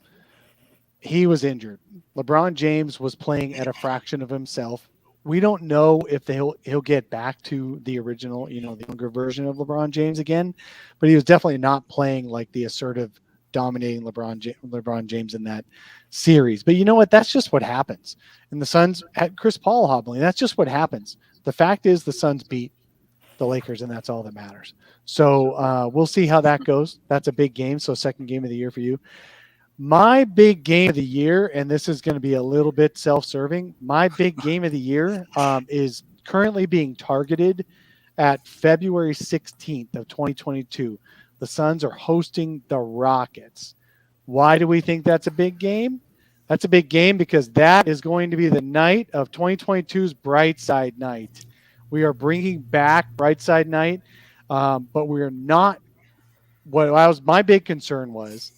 S1: he was injured. LeBron James was playing at a fraction of himself. We don't know if he'll get back to the original, the younger version of LeBron James again, but he was definitely not playing like the assertive, dominating LeBron James in that series. But you know what? That's just what happens. And the Suns had Chris Paul hobbling. That's just what happens. The fact is the Suns beat the Lakers, and that's all that matters. So we'll see how that goes. That's a big game. So second game of the year for you. My big game of the year, and this is going to be a little bit self-serving, my big game of the year is currently being targeted at February 16th of 2022. The Suns are hosting the Rockets. Why do we think that's a big game? That's a big game because that is going to be the night of 2022's Brightside Night. We are bringing back Brightside Night, but we're not. My big concern was,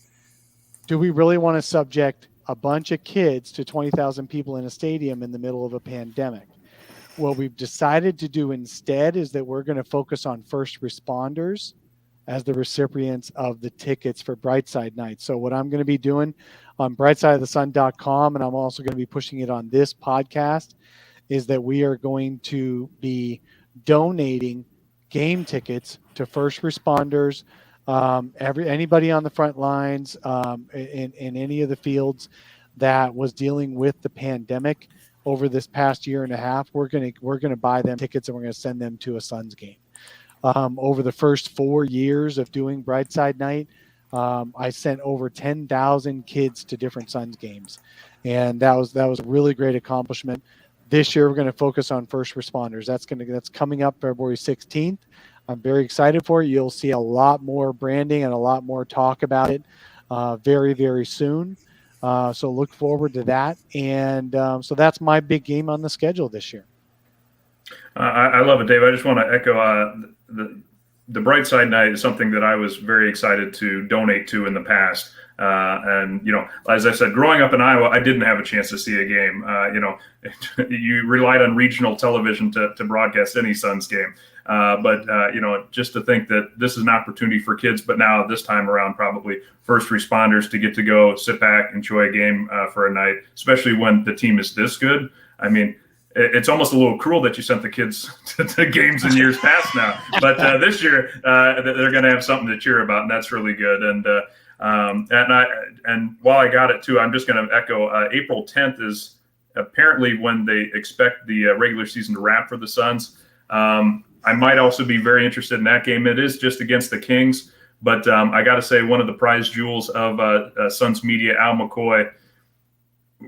S1: do we really want to subject a bunch of kids to 20,000 people in a stadium in the middle of a pandemic? What we've decided to do instead is that we're going to focus on first responders as the recipients of the tickets for Brightside Night. So what I'm going to be doing on brightsideofthesun.com, and I'm also going to be pushing it on this podcast, is that we are going to be donating game tickets to first responders, anybody on the front lines, in any of the fields that was dealing with the pandemic over this past year and a half. We're gonna buy them tickets and we're gonna send them to a Suns game. Over the first 4 years of doing Brightside Night, I sent over 10,000 kids to different Suns games, and that was a really great accomplishment. This year, we're going to focus on first responders. That's coming up February 16th. I'm very excited for it. You'll see a lot more branding and a lot more talk about it very, very soon. So look forward to that. And so that's my big game on the schedule this year.
S3: I love it, Dave. I just want to echo the Brightside Night is something that I was very excited to donate to in the past. And, as I said, growing up in Iowa, I didn't have a chance to see a game. You relied on regional television to broadcast any Suns game. But just to think that this is an opportunity for kids, but now this time around, probably first responders to get to go sit back, enjoy a game for a night, especially when the team is this good. I mean, it's almost a little cruel that you sent the kids to games in years past now. But this year, they're going to have something to cheer about, and that's really good. And while I got it too, I'm just going to echo April 10th is apparently when they expect the regular season to wrap for the Suns. I might also be very interested in that game. It is just against the Kings, but I got to say one of the prize jewels of Suns media, Al McCoy.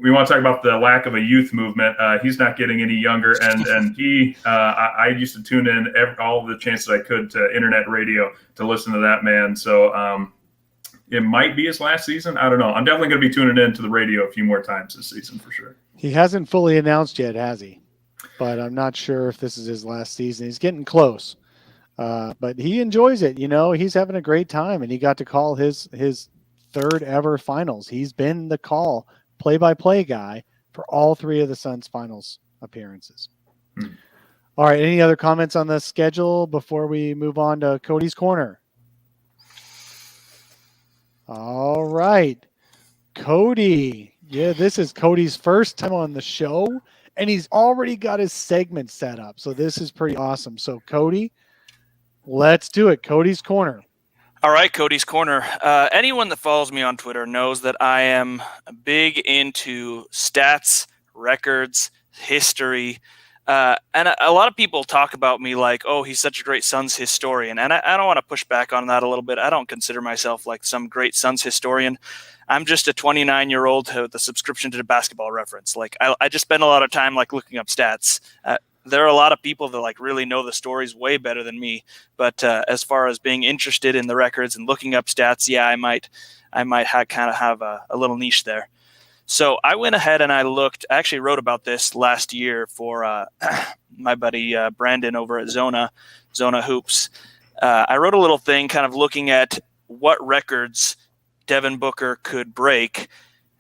S3: We want to talk about the lack of a youth movement. He's not getting any younger, and he. I used to tune in all the chances I could to internet radio to listen to that man. So it might be his last season. I don't know. I'm definitely going to be tuning in to the radio a few more times this season for sure.
S1: He hasn't fully announced yet, has he? But I'm not sure if this is his last season. He's getting close, but he enjoys it. He's having a great time, and he got to call his third ever finals. He's been the play-by-play guy for all three of the Suns finals appearances. All right. Any other comments on the schedule before we move on to Cody's Corner? All right. Cody. Yeah, this is Cody's first time on the show, and he's already got his segment set up. So this is pretty awesome. So Cody, let's do it. Cody's Corner.
S2: All right, Cody's Corner. Anyone that follows me on Twitter knows that I am big into stats, records, history. And a lot of people talk about me like, oh, he's such a great Suns historian. And I don't want to push back on that a little bit. I don't consider myself like some great Suns historian. I'm just a 29-year-old with a subscription to the Basketball Reference. Like I just spend a lot of time like looking up stats. There are a lot of people that like really know the stories way better than me. But as far as being interested in the records and looking up stats, yeah, I might kind of have a little niche there. So I went ahead and I actually wrote about this last year for my buddy Brandon over at Zona Hoops. I wrote a little thing kind of looking at what records Devin Booker could break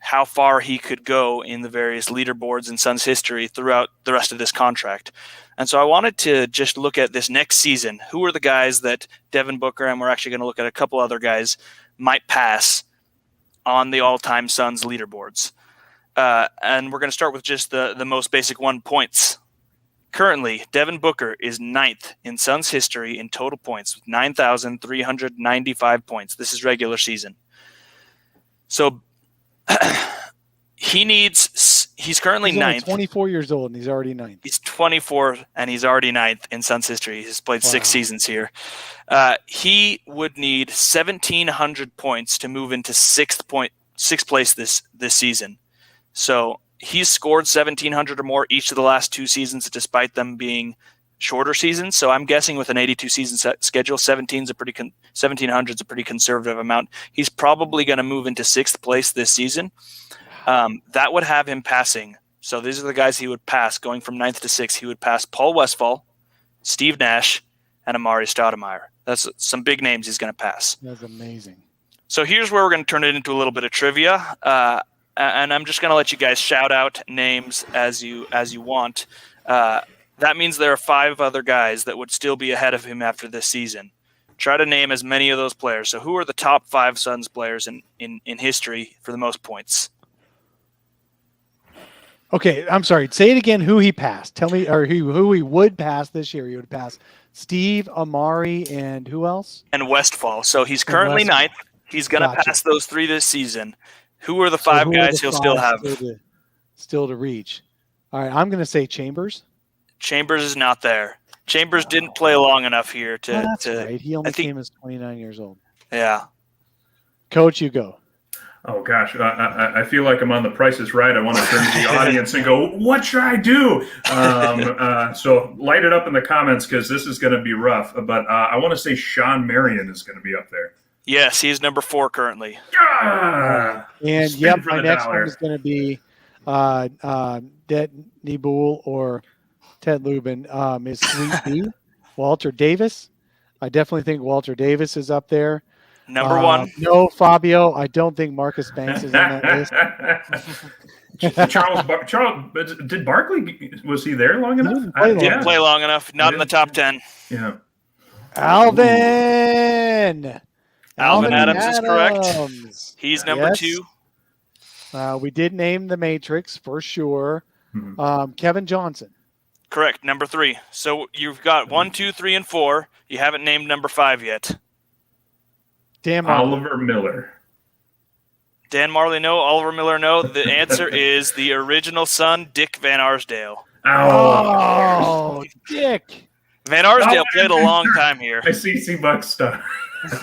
S2: how far he could go in the various leaderboards in Suns history throughout the rest of this contract. And so I wanted to just look at this next season. Who are the guys that Devin Booker, and we're actually going to look at a couple other guys, might pass on the all-time Suns leaderboards. And we're going to start with just the most basic one, points. Currently, Devin Booker is 9th in Suns history in total points with 9,395 points. This is regular season. So he's currently
S1: He's only
S2: 9th.
S1: 24 years old, and he's already 9th.
S2: He's 24, and he's already 9th in Suns history. He's played 6 seasons here. He would need 1,700 points to move into sixth place this season. So he's scored 1,700 or more each of the last 2 seasons, despite them being shorter seasons. So I'm guessing with an 82-season schedule, 1,700 is a pretty conservative amount. He's probably going to move into 6th place this season. That would have him passing. So these are the guys he would pass, going from 9th to 6th. He would pass Paul Westphal, Steve Nash, and Amari Stoudemire. That's some big names he's going to pass.
S1: That's amazing.
S2: So here's where we're going to turn it into a little bit of trivia. And I'm just going to let you guys shout out names as you want. That means there are 5 other guys that would still be ahead of him after this season. Try to name as many of those players. So who are the top 5 Suns players in history for the most points?
S1: Okay, I'm sorry. Say it again. Who he passed? Tell me, or who he would pass this year. He would pass Steve, Amari, and who else?
S2: And Westphal. So he's currently 9th. He's going to pass those 3 this season. Who are the 5 guys he'll still have?
S1: Still to reach. All right, I'm going to say Chambers.
S2: Chambers is not there. Chambers didn't play long enough here to.
S1: That's right. He only came as 29 years old.
S2: Yeah.
S1: Coach, you go.
S3: Oh, gosh. I feel like I'm on The Price is Right. I want to turn to the audience and go, what should I do? So light it up in the comments because this is going to be rough. But I want to say Sean Marion is going to be up there.
S2: Yes, he's number 4 currently.
S1: And yep, my next one is going to be Det Nibul or Ted Lubin. Is Sweet B, Walter Davis. I definitely think Walter Davis is up there.
S2: Number 1.
S1: No, Fabio. I don't think Marcus Banks is on that list.
S3: Charles, did Barkley, was he there long enough?
S2: Didn't play long enough. Not in the top 10.
S3: Yeah.
S1: Alvin
S2: Adams is correct. He's number 2.
S1: We did name the Matrix for sure. Kevin Johnson.
S2: Correct. Number 3. So you've got 1, 2, 3, and 4. You haven't named number 5 yet.
S3: Oliver Miller.
S2: Dan Marley, no. Oliver Miller, no. The answer is the original Sun, Dick Van Arsdale.
S1: Oh, Dick.
S2: Van Arsdale played a long time here.
S3: I see C-Bucks stuff.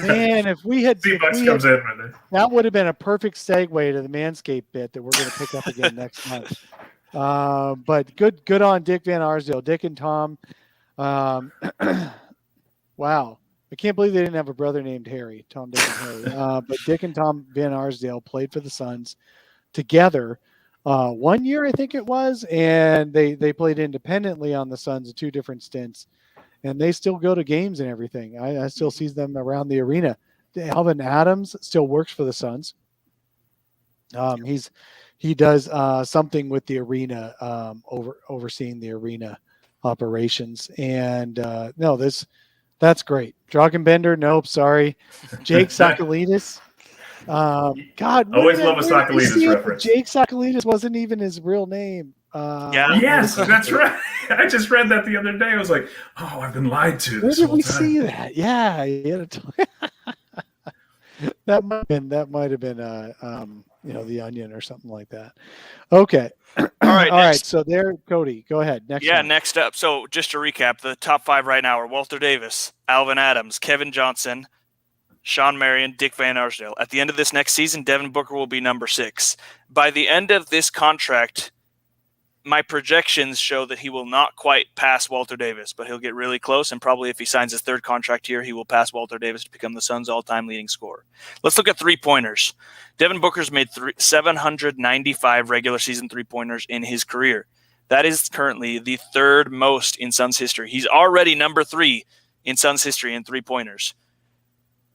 S1: Man, if we had
S3: C-Bucks comes in with it.
S1: That would have been a perfect segue to the Manscaped bit that we're going to pick up again next month. But good on Dick Van Arsdale. Dick and Tom. Wow. I can't believe they didn't have a brother named Harry, Tom, Dick, and Harry. But Dick and Tom Van Arsdale played for the Suns together 1 year, I think it was, and they played independently on the Suns at 2 different stints, and they still go to games and everything. I still see them around the arena. Alvin Adams still works for the Suns. He does something with the arena, overseeing the arena operations, and that's great. Dragonbender, nope, sorry. Jake Sakalidis. God,
S3: always love a Sakalidis reference.
S1: Jake Sakalidis wasn't even his real name.
S3: Yes, that's right. I just read that the other day. I was like, oh, I've been lied to.
S1: Where did we see that? Yeah, that might have been the Onion or something like that. Okay.
S2: All right.
S1: So there, Cody, go ahead.
S2: Next up. So just to recap, the top 5 right now are Walter Davis, Alvin Adams, Kevin Johnson, Sean Marion, Dick Van Arsdale. At the end of this next season, Devin Booker will be number 6. By the end of this contract, my projections show that he will not quite pass Walter Davis, but he'll get really close, and probably if he signs his 3rd contract here, he will pass Walter Davis to become the Suns' all-time leading scorer. Let's look at three-pointers. Devin Booker's made 795 regular season three-pointers in his career. That is currently the 3rd most in Suns history. He's already number 3 in Suns history in three-pointers.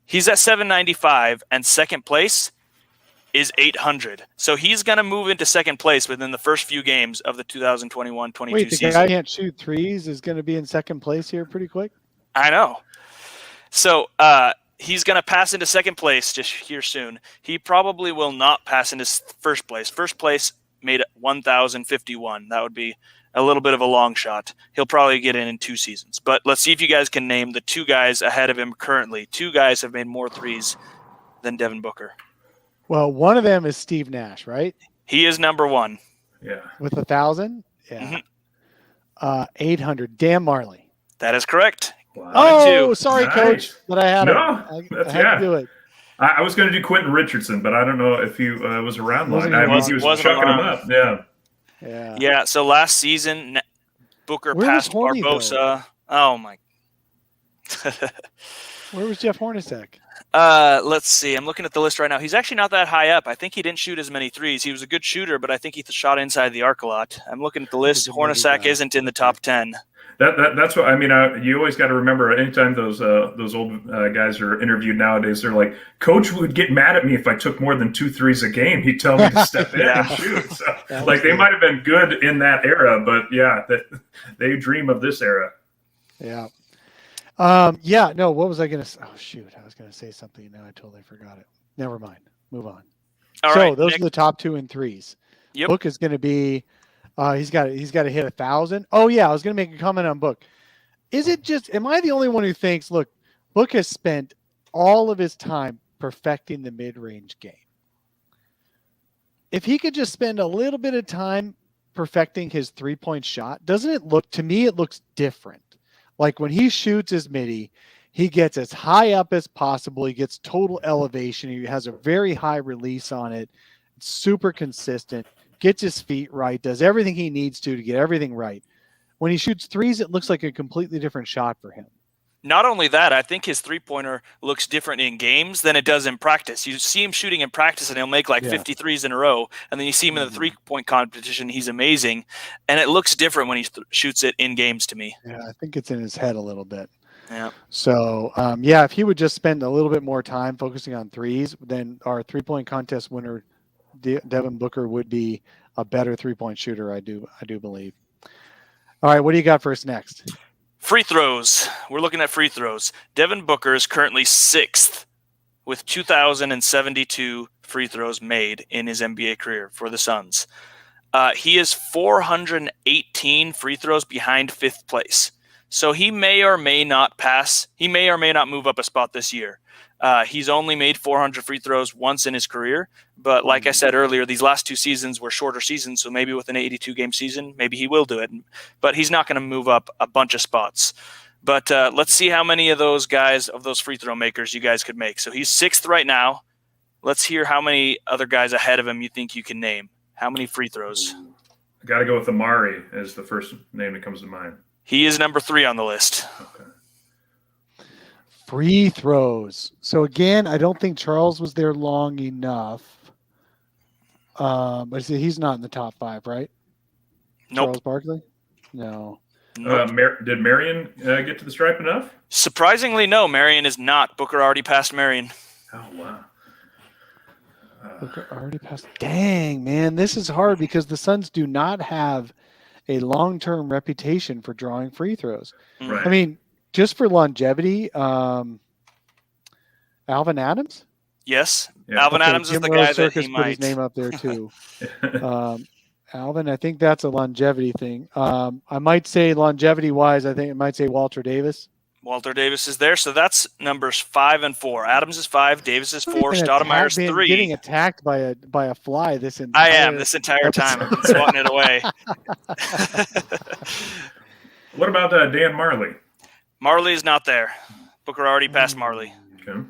S2: He's at 795, and second place is 800. So he's going to move into second place within the first few games of the 2021-22
S1: Wait, the
S2: season.
S1: guy who can't shoot threes is going to be in second place here pretty quick?
S2: I know. So he's going to pass into second place just here soon. He probably will not pass into first place. First place made 1,051. That would be a little bit of a long shot. He'll probably get in 2 seasons. But let's see if you guys can name the 2 guys ahead of him currently. 2 guys have made more threes than Devin Booker.
S1: Well, one of them is Steve Nash, right?
S2: He is number 1.
S3: Yeah.
S1: With 1,000? Yeah. 800. Dan Marley.
S2: That is correct.
S3: Wow.
S1: Oh, sorry,
S3: Nice.
S1: Coach, but I had
S3: No,
S1: I had to do it.
S3: I was going to do Quentin Richardson, but I don't know if he was around long.
S1: Wasn't
S3: I mean,
S1: around.
S3: he was chucking him up. Yeah.
S2: Yeah, so last season, Booker
S1: Where was
S2: passed
S1: Horny,
S2: Barbosa. Oh, my.
S1: Where was Jeff Hornacek?
S2: Let's see. I'm looking at the list right now. He's actually not that high up. I think he didn't shoot as many threes. He was a good shooter, but I think he shot inside the arc a lot. I'm looking at the list. Hornacek isn't in the top 10.
S3: That's what I mean. You always got to remember. Anytime those old guys are interviewed nowadays, they're like, "Coach would get mad at me if I took more than 2 threes a game. He'd tell me to step in and shoot." So, like they might have been good in that era, but yeah, they dream of this era.
S1: Yeah. No, what was I going to say? Oh, shoot. I was going to say something. Now I totally forgot it. Never mind. Move on.
S2: All right,
S1: those
S2: Nick.
S1: are the top 2 and 3s.
S2: Yep.
S1: Book is going to be, he's got to hit 1,000. Oh, yeah. I was going to make a comment on Book. Am I the only one who thinks, look, Book has spent all of his time perfecting the mid-range game. If he could just spend a little bit of time perfecting his 3-point shot, doesn't it look, to me, it looks different. Like when he shoots his midi, he gets as high up as possible. He gets total elevation. He has a very high release on it. It's super consistent, gets his feet right, does everything he needs to get everything right. When he shoots threes, it looks like a completely different shot for him.
S2: Not only that, I think his three-pointer looks different in games than it does in practice. You see him shooting in practice, and he'll make 50 threes in a row. And then you see him in the three-point competition. He's amazing. And it looks different when he shoots it in games to me.
S1: Yeah, I think it's in his head a little bit.
S2: Yeah.
S1: So, if he would just spend a little bit more time focusing on threes, then our three-point contest winner, Devin Booker, would be a better three-point shooter, I do believe. All right, what do you got for us next?
S2: Free throws. We're looking at free throws. Devin Booker is currently 6th with 2,072 free throws made in his NBA career for the Suns. He is 418 free throws behind 5th place. So he may or may not pass. He may or may not move up a spot this year. He's only made 400 free throws once in his career. But like I said earlier, these last 2 seasons were shorter seasons. So maybe with an 82-game season, maybe he will do it. But he's not going to move up a bunch of spots. But let's see how many of those guys, of those free throw makers, you guys could make. So he's 6th right now. Let's hear how many other guys ahead of him you think you can name. How many free throws?
S3: I got to go with Amari as the first name that comes to mind.
S2: He is number 3 on the list.
S3: Okay.
S1: Free throws. So again, I don't think Charles was there long enough. But he's not in the top 5, right?
S2: Nope.
S1: Charles Barkley? No.
S2: Nope.
S3: Did Marion get to the stripe enough?
S2: Surprisingly, no. Marion is not. Booker already passed Marion.
S3: Oh, wow.
S1: Booker already passed. Dang, man. This is hard because the Suns do not have a long-term reputation for drawing free throws.
S3: Right.
S1: I mean, just for longevity, Alvin Adams?
S2: Yes.
S3: Yeah.
S2: Alvin Adams is
S1: Jim
S2: the
S1: Rose
S2: guy that
S1: Circus
S2: he
S1: put
S2: might.
S1: his name up there too. Alvin, I think that's a longevity thing. I might say longevity-wise, I think it might say Walter Davis.
S2: Walter Davis is there, so that's numbers 5 and 4. Adams is 5, Davis is 4, Stoudemire's 3.
S1: Getting attacked by a fly this entire.
S2: I am this entire time. I've been swatting it away.
S3: What about Dan Marley?
S2: Marley is not there. Booker already passed Marley.
S3: Okay.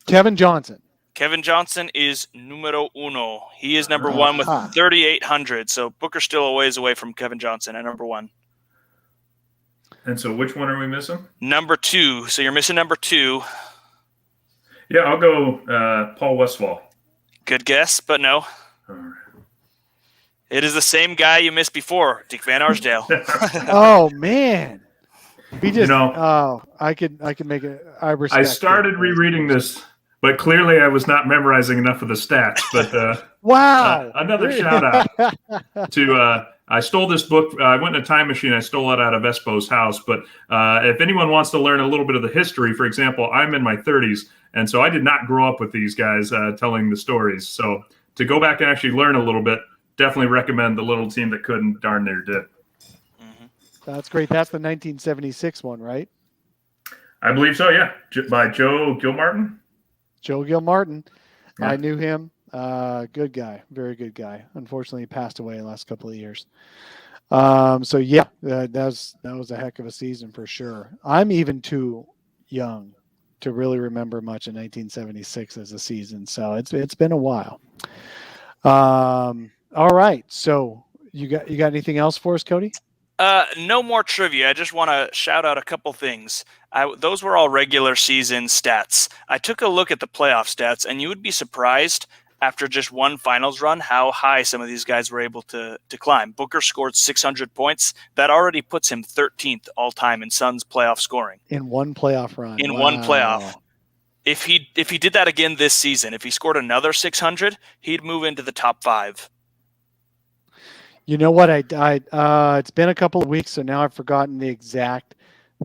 S1: Kevin Johnson.
S2: Kevin Johnson is numero uno. He is number 1 with 3,800. So Booker's still a ways away from Kevin Johnson at number 1.
S3: And so which one are we missing?
S2: Number 2. So you're missing number 2.
S3: Yeah, I'll go Paul Westphal.
S2: Good guess, but no.
S3: All right.
S2: It is the same guy you missed before, Dick Van Arsdale.
S1: Oh man. We just
S3: I
S1: I could make it. I respect.
S3: I started rereading this but clearly I was not memorizing enough of the stats. But
S1: wow.
S3: Another shout out to I stole this book. I went in a time machine. I stole it out of Espo's house. But if anyone wants to learn a little bit of the history, for example, I'm in my 30s, and so I did not grow up with these guys telling the stories. So to go back and actually learn a little bit, definitely recommend The Little Team That Couldn't, Darn Near Did.
S1: Mm-hmm. That's great. That's the 1976 one, right?
S3: I believe so, yeah. By Joe Gilmartin.
S1: Joe Gilmartin.
S3: Yeah.
S1: I knew him. Good guy. Very good guy. Unfortunately, he passed away the last couple of years. So, yeah, that was a heck of a season for sure. I'm even too young to really remember much in 1976 as a season. So it's been a while. All right. So you got anything else for us, Cody?
S2: No more trivia. I just want to shout out a couple things. Those were all regular season stats. I took a look at the playoff stats, and you would be surprised after just one finals run how high some of these guys were able to climb. Booker scored 600 points. That already puts him 13th all time in Suns playoff scoring.
S1: In one playoff run.
S2: In one playoff. If he did that again this season, if he scored another 600, he'd move into the top 5.
S1: You know what? It's been a couple of weeks, so now I've forgotten the exact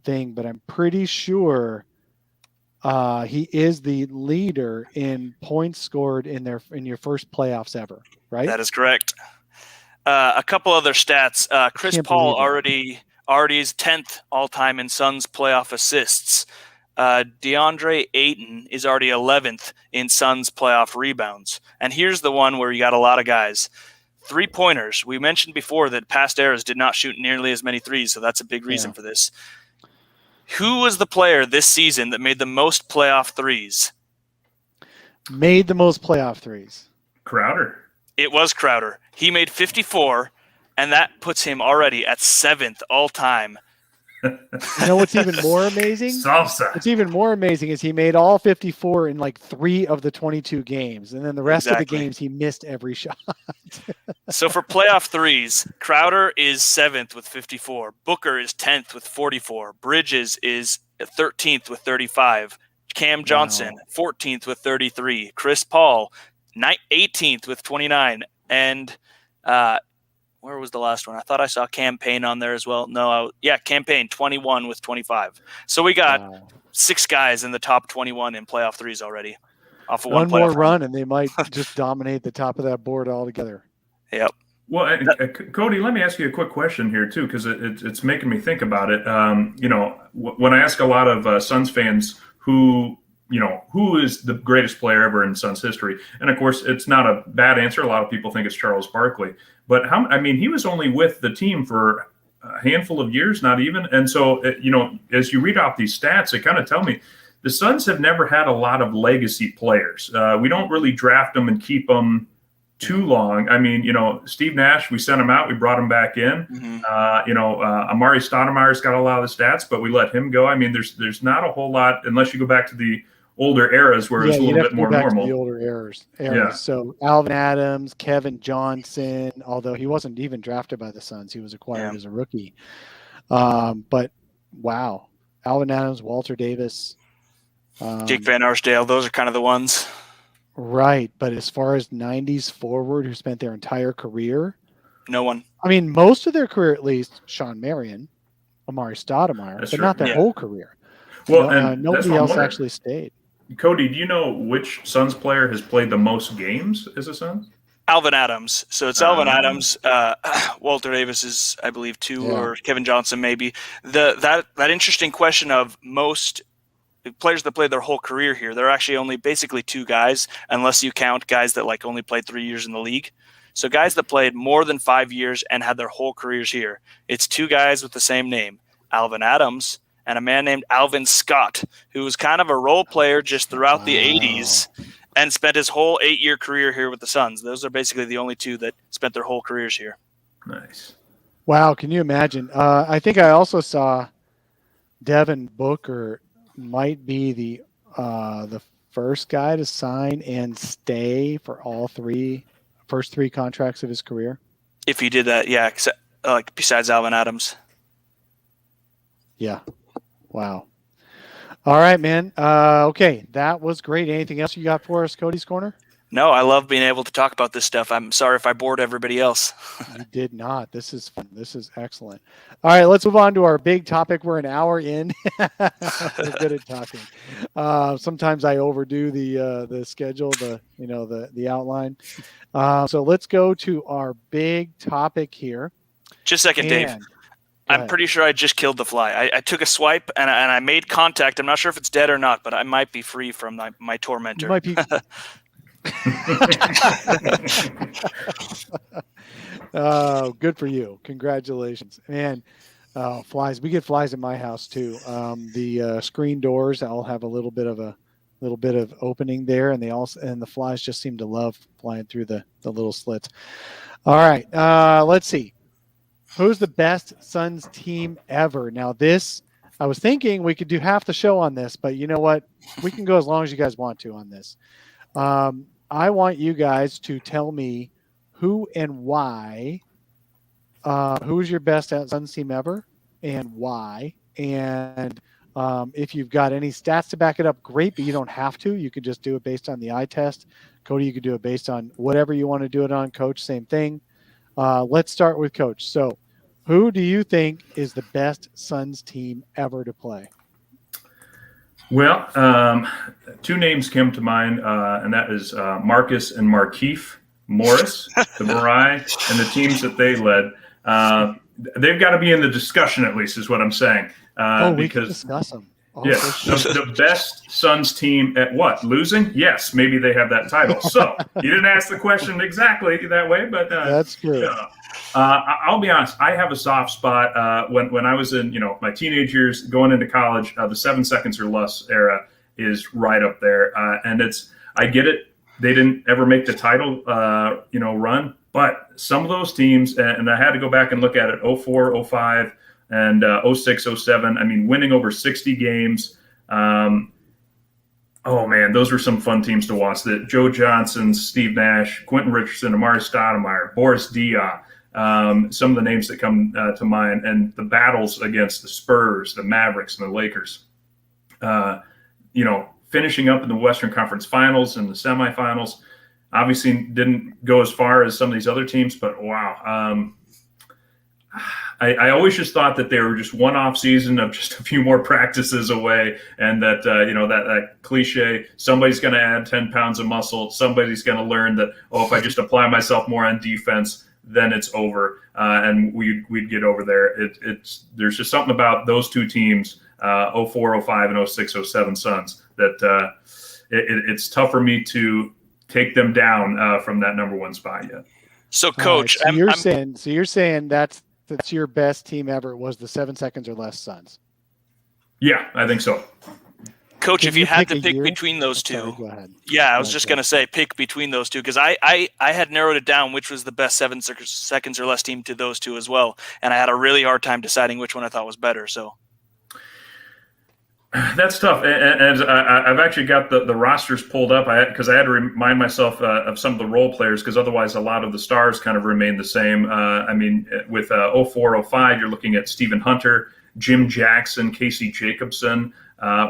S1: thing, but I'm pretty sure he is the leader in points scored in your first playoffs ever, right?
S2: That is correct. A couple other stats. Chris Paul already is 10th all time in Suns playoff assists. DeAndre Ayton is already 11th in Suns playoff rebounds. And here's the one where you got a lot of guys. 3-pointers. We mentioned before that past eras did not shoot nearly as many threes, so that's a big reason for this. Who was the player this season that made the most playoff threes?
S1: Made the most playoff threes.
S3: Crowder.
S2: It was Crowder. He made 54, and that puts him already at 7th all time.
S1: You know what's even more amazing?
S3: Salsa.
S1: What's even more amazing is he made all 54 in like 3 of the 22 games, and then the rest of the games he missed every shot.
S2: So for playoff threes, Crowder is 7th with 54. Booker is 10th with 44. Bridges is 13th with 35. Cam Johnson, 14th with 33. Chris Paul, 18th with 29. And where was the last one? I thought I saw Cam Payne on there as well. No, Cam Payne, 21 with 25. So we got 6 guys in the top 21 in playoff threes already. Off of one
S1: more run, and they might just dominate the top of that board altogether.
S2: Yep.
S3: Well, Cody, let me ask you a quick question here too, because it's making me think about it. When I ask a lot of Suns fans who is the greatest player ever in Suns history, and of course, it's not a bad answer. A lot of people think it's Charles Barkley, but he was only with the team for a handful of years, not even. And so, as you read off these stats, it kind of tell me the Suns have never had a lot of legacy players. We don't really draft them and keep them too long. Steve Nash, we sent him out, we brought him back in.
S2: Mm-hmm.
S3: Amari Stoudemire's got a lot of the stats, but we let him go. There's not a whole lot unless you go back to the older eras where it's a little bit more normal.
S1: The older eras. Yeah. So Alvin Adams, Kevin Johnson, although he wasn't even drafted by the Suns, he was acquired as a rookie. But wow, Alvin Adams, Walter Davis,
S2: Dick Van Arsdale, those are kind of the ones.
S1: Right, but as far as 90s forward who spent their entire career,
S2: no one.
S1: Most of their career at least, Sean Marion, Amari Stoudemire, but not their whole career.
S3: Well, and
S1: nobody else actually stayed.
S3: Cody, do you know which Suns player has played the most games as a Suns?
S2: Alvin Adams. So it's Alvin Adams. Walter Davis is, I believe, 2, or Kevin Johnson maybe. That interesting question of most players that played their whole career here, there are actually only basically 2 guys, unless you count guys that only played 3 years in the league. So guys that played more than 5 years and had their whole careers here. It's 2 guys with the same name, Alvin Adams and a man named Alvin Scott, who was kind of a role player just throughout the 80s and spent his whole 8-year career here with the Suns. Those are basically the only 2 that spent their whole careers here.
S3: Nice.
S1: Wow, can you imagine? I think I also saw Devin Booker might be the first guy to sign and stay for all first 3 contracts of his career.
S2: If he did that, besides Alvin Adams.
S1: Yeah. Wow. All right, man. Okay, that was great. Anything else you got for us, Cody's Corner?
S2: No, I love being able to talk about this stuff. I'm sorry if I bored everybody else.
S1: You did not. This is fun. This is excellent. All right, let's move on to our big topic. We're an hour in. We're good at talking. Sometimes I overdo the schedule, the outline. So let's go to our big topic here.
S2: Just a second, Dave. I'm pretty sure I just killed the fly. I took a swipe and I made contact. I'm not sure if it's dead or not, but I might be free from my tormentor.
S1: You might be. Oh, good for you. Congratulations. Man, flies. We get flies in my house too. The screen doors all have a little bit of opening there, and the flies just seem to love flying through the little slits. All right. Let's see. Who's the best Suns team ever? Now this, I was thinking we could do half the show on this, but you know what? We can go as long as you guys want to on this. I want you guys to tell me who and why. Who is your best Suns team ever, and why? And if you've got any stats to back it up, great. But you don't have to. You could just do it based on the eye test. Cody, you could do it based on whatever you want to do it on. Coach, same thing. Let's start with Coach. So, who do you think is the best Suns team ever to play?
S3: Well, two names came to mind, and that is Marcus and Markieff Morris, the Mirai, and the teams that they led. They've got to be in the discussion, at least, is what I'm saying.
S1: We can discuss them.
S3: Yes, the best Suns team at what? Losing? Yes, maybe they have that title. So you didn't ask the question exactly that way, but
S1: that's true.
S3: I'll be honest. I have a soft spot when I was in my teenage years, going into college. The 7 seconds or less era is right up there, and I get it. They didn't ever make the title run, but some of those teams, and I had to go back and look at it. 04, 05. And 06, 07, I mean, winning over 60 games. Oh, man, those were some fun teams to watch. Joe Johnson, Steve Nash, Quentin Richardson, Amari Stoudemire, Boris Diaw, some of the names that come to mind, and the battles against the Spurs, the Mavericks, and the Lakers. Finishing up in the Western Conference Finals and the semifinals. Obviously didn't go as far as some of these other teams, but wow. I always just thought that they were just one-off season of just a few more practices away, and that that cliche, somebody's going to add 10 pounds of muscle, somebody's going to learn that, if I just apply myself more on defense, then it's over, and we'd get over there. There's just something about those two teams, 04, 05, and 06, 07 Suns, that it's tough for me to take them down from that number one spot yet.
S2: So, Coach,
S1: right, so you're saying that's your best team ever. It was the 7 seconds or less Suns.
S3: Yeah, I think so.
S2: Coach, if you had to pick between those two,
S1: go ahead.
S2: Yeah, I was just going to say pick between those two, because I had narrowed it down which was the best 7 seconds or less team to those two as well, and I had a really hard time deciding which one I thought was better. So
S3: that's tough, and I've actually got the rosters pulled up because I had to remind myself of some of the role players, because otherwise a lot of the stars kind of remain the same. With 04, 05, you're looking at Stephen Hunter, Jim Jackson, Casey Jacobson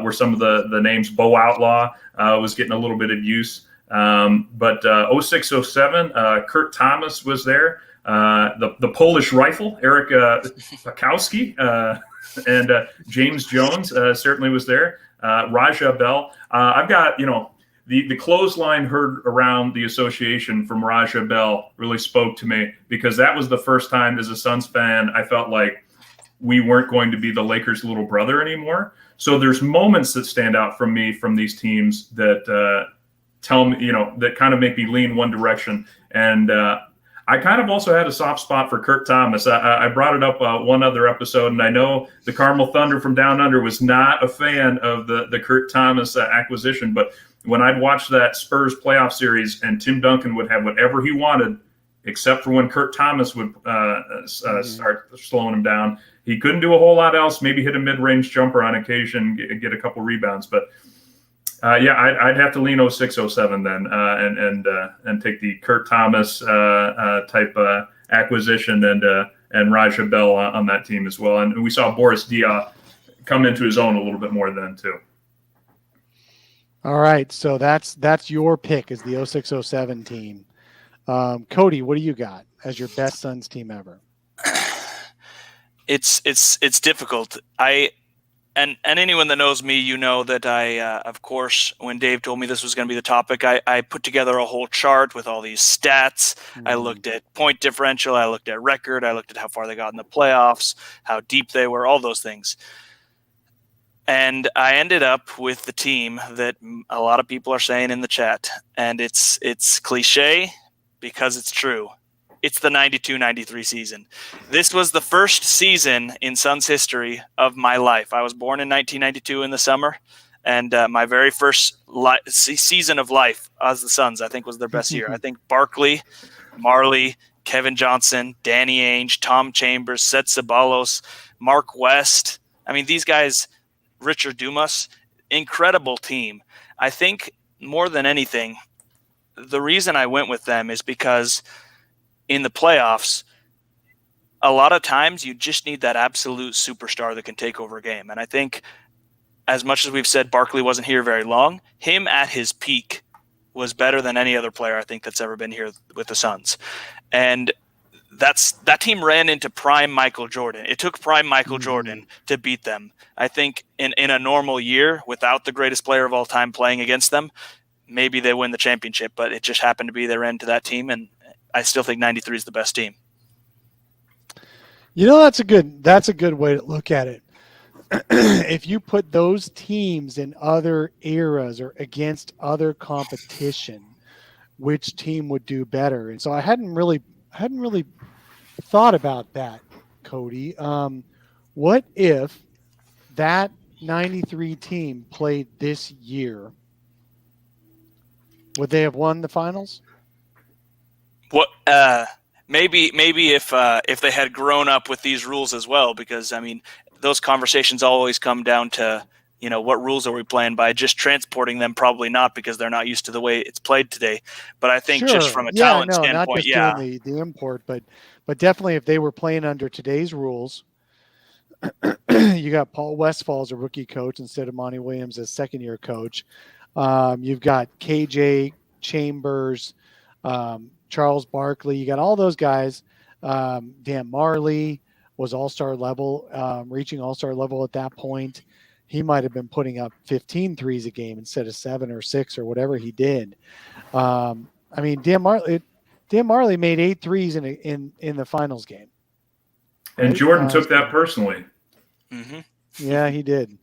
S3: were some of the names. Bo Outlaw was getting a little bit of use. But 06, 07, Kurt Thomas was there. The Polish Rifle, Eric Pakowski, and James Jones certainly was there. Raja Bell. I've got, the clothesline heard around the association from Raja Bell really spoke to me, because that was the first time as a Suns fan I felt like we weren't going to be the Lakers' little brother anymore. So there's moments that stand out from me from these teams that tell me, that kind of make me lean one direction. And I kind of also had a soft spot for Kurt Thomas. I brought it up one other episode, and I know the Carmel Thunder from Down Under was not a fan of the Kurt Thomas acquisition, but when I'd watch that Spurs playoff series and Tim Duncan would have whatever he wanted, except for when Kurt Thomas would start slowing him down. He couldn't do a whole lot else, maybe hit a mid-range jumper on occasion, get a couple rebounds. But, I'd have to lean 06, 07 then and take the Kurt Thomas type acquisition and Raja Bell on that team as well. And we saw Boris Diaw come into his own a little bit more then too.
S1: All right, so that's your pick is the 06-07 team. Cody, what do you got as your best Suns team ever?
S2: It's difficult. And anyone that knows me, you know that I, of course, when Dave told me this was going to be the topic, I put together a whole chart with all these stats. I looked at point differential, I looked at record, I looked at how far they got in the playoffs, how deep they were, all those things. And I ended up with the team that a lot of people are saying in the chat, and it's cliche because it's true. It's the 92-93 season. This was the first season in Suns history of my life. I was born in 1992 in the summer, and my very first season of life as the Suns, I think, was their best year. I think Barkley, Marley, Kevin Johnson, Danny Ainge, Tom Chambers, Seth Ceballos, Mark West. I mean, these guys, Richard Dumas, incredible team. I think more than anything, the reason I went with them is because in the playoffs, a lot of times you just need that absolute superstar that can take over a game. And I think as much as we've said Barkley wasn't here very long, him at his peak was better than any other player I think that's ever been here with the Suns. And that team ran into prime Michael Jordan. It took prime Michael Jordan to beat them. I think in a normal year, without the greatest player of all time playing against them, maybe they win the championship, but it just happened to be their end to that team, and I still think 93 is the best team.
S1: You know, that's a good way to look at it. If you put those teams in other eras or against other competition, which team would do better? And so I hadn't really thought about that, Cody. What if that 93 team played this year? Would they have won the finals?
S2: What? Maybe if they had grown up with these rules as well, because I mean those conversations always come down to what rules are we playing by. Just transporting them, probably not, because they're not used to the way it's played today. But I think just from a talent standpoint,
S1: not just doing the import, but definitely if they were playing under today's rules, you got Paul Westphal as a rookie coach instead of Monty Williams as second-year coach. You've got KJ Chambers, Charles Barkley. You got all those guys. Dan Marley was all-star level, reaching all-star level at that point. He might have been putting up 15 threes a game instead of 7 or 6 or whatever he did. I mean, Dan Marley made 8 threes in the finals game.
S3: And right? Jordan took that personally.
S2: Mm-hmm.
S1: Yeah, he did.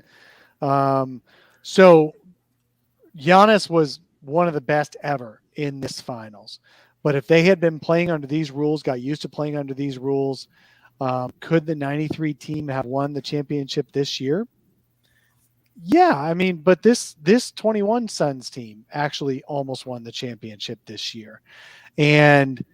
S1: So Giannis was one of the best ever in this finals. But if they had been playing under these rules, got used to playing under these rules, could the 93 team have won the championship this year? Yeah, I mean, but this 21 Suns team actually almost won the championship this year. And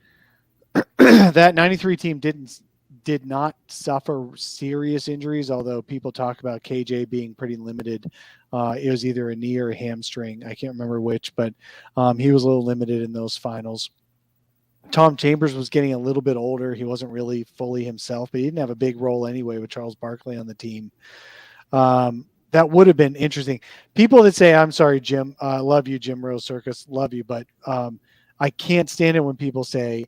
S1: that 93 team did not suffer serious injuries, although people talk about KJ being pretty limited. It was either a knee or a hamstring. I can't remember which, but he was a little limited in those finals. Tom Chambers was getting a little bit older. He wasn't really fully himself, but he didn't have a big role anyway with Charles Barkley on the team. That would have been interesting. People that say, I'm sorry, Jim, love you, Jim Rose Circus, love you, but I can't stand it when people say,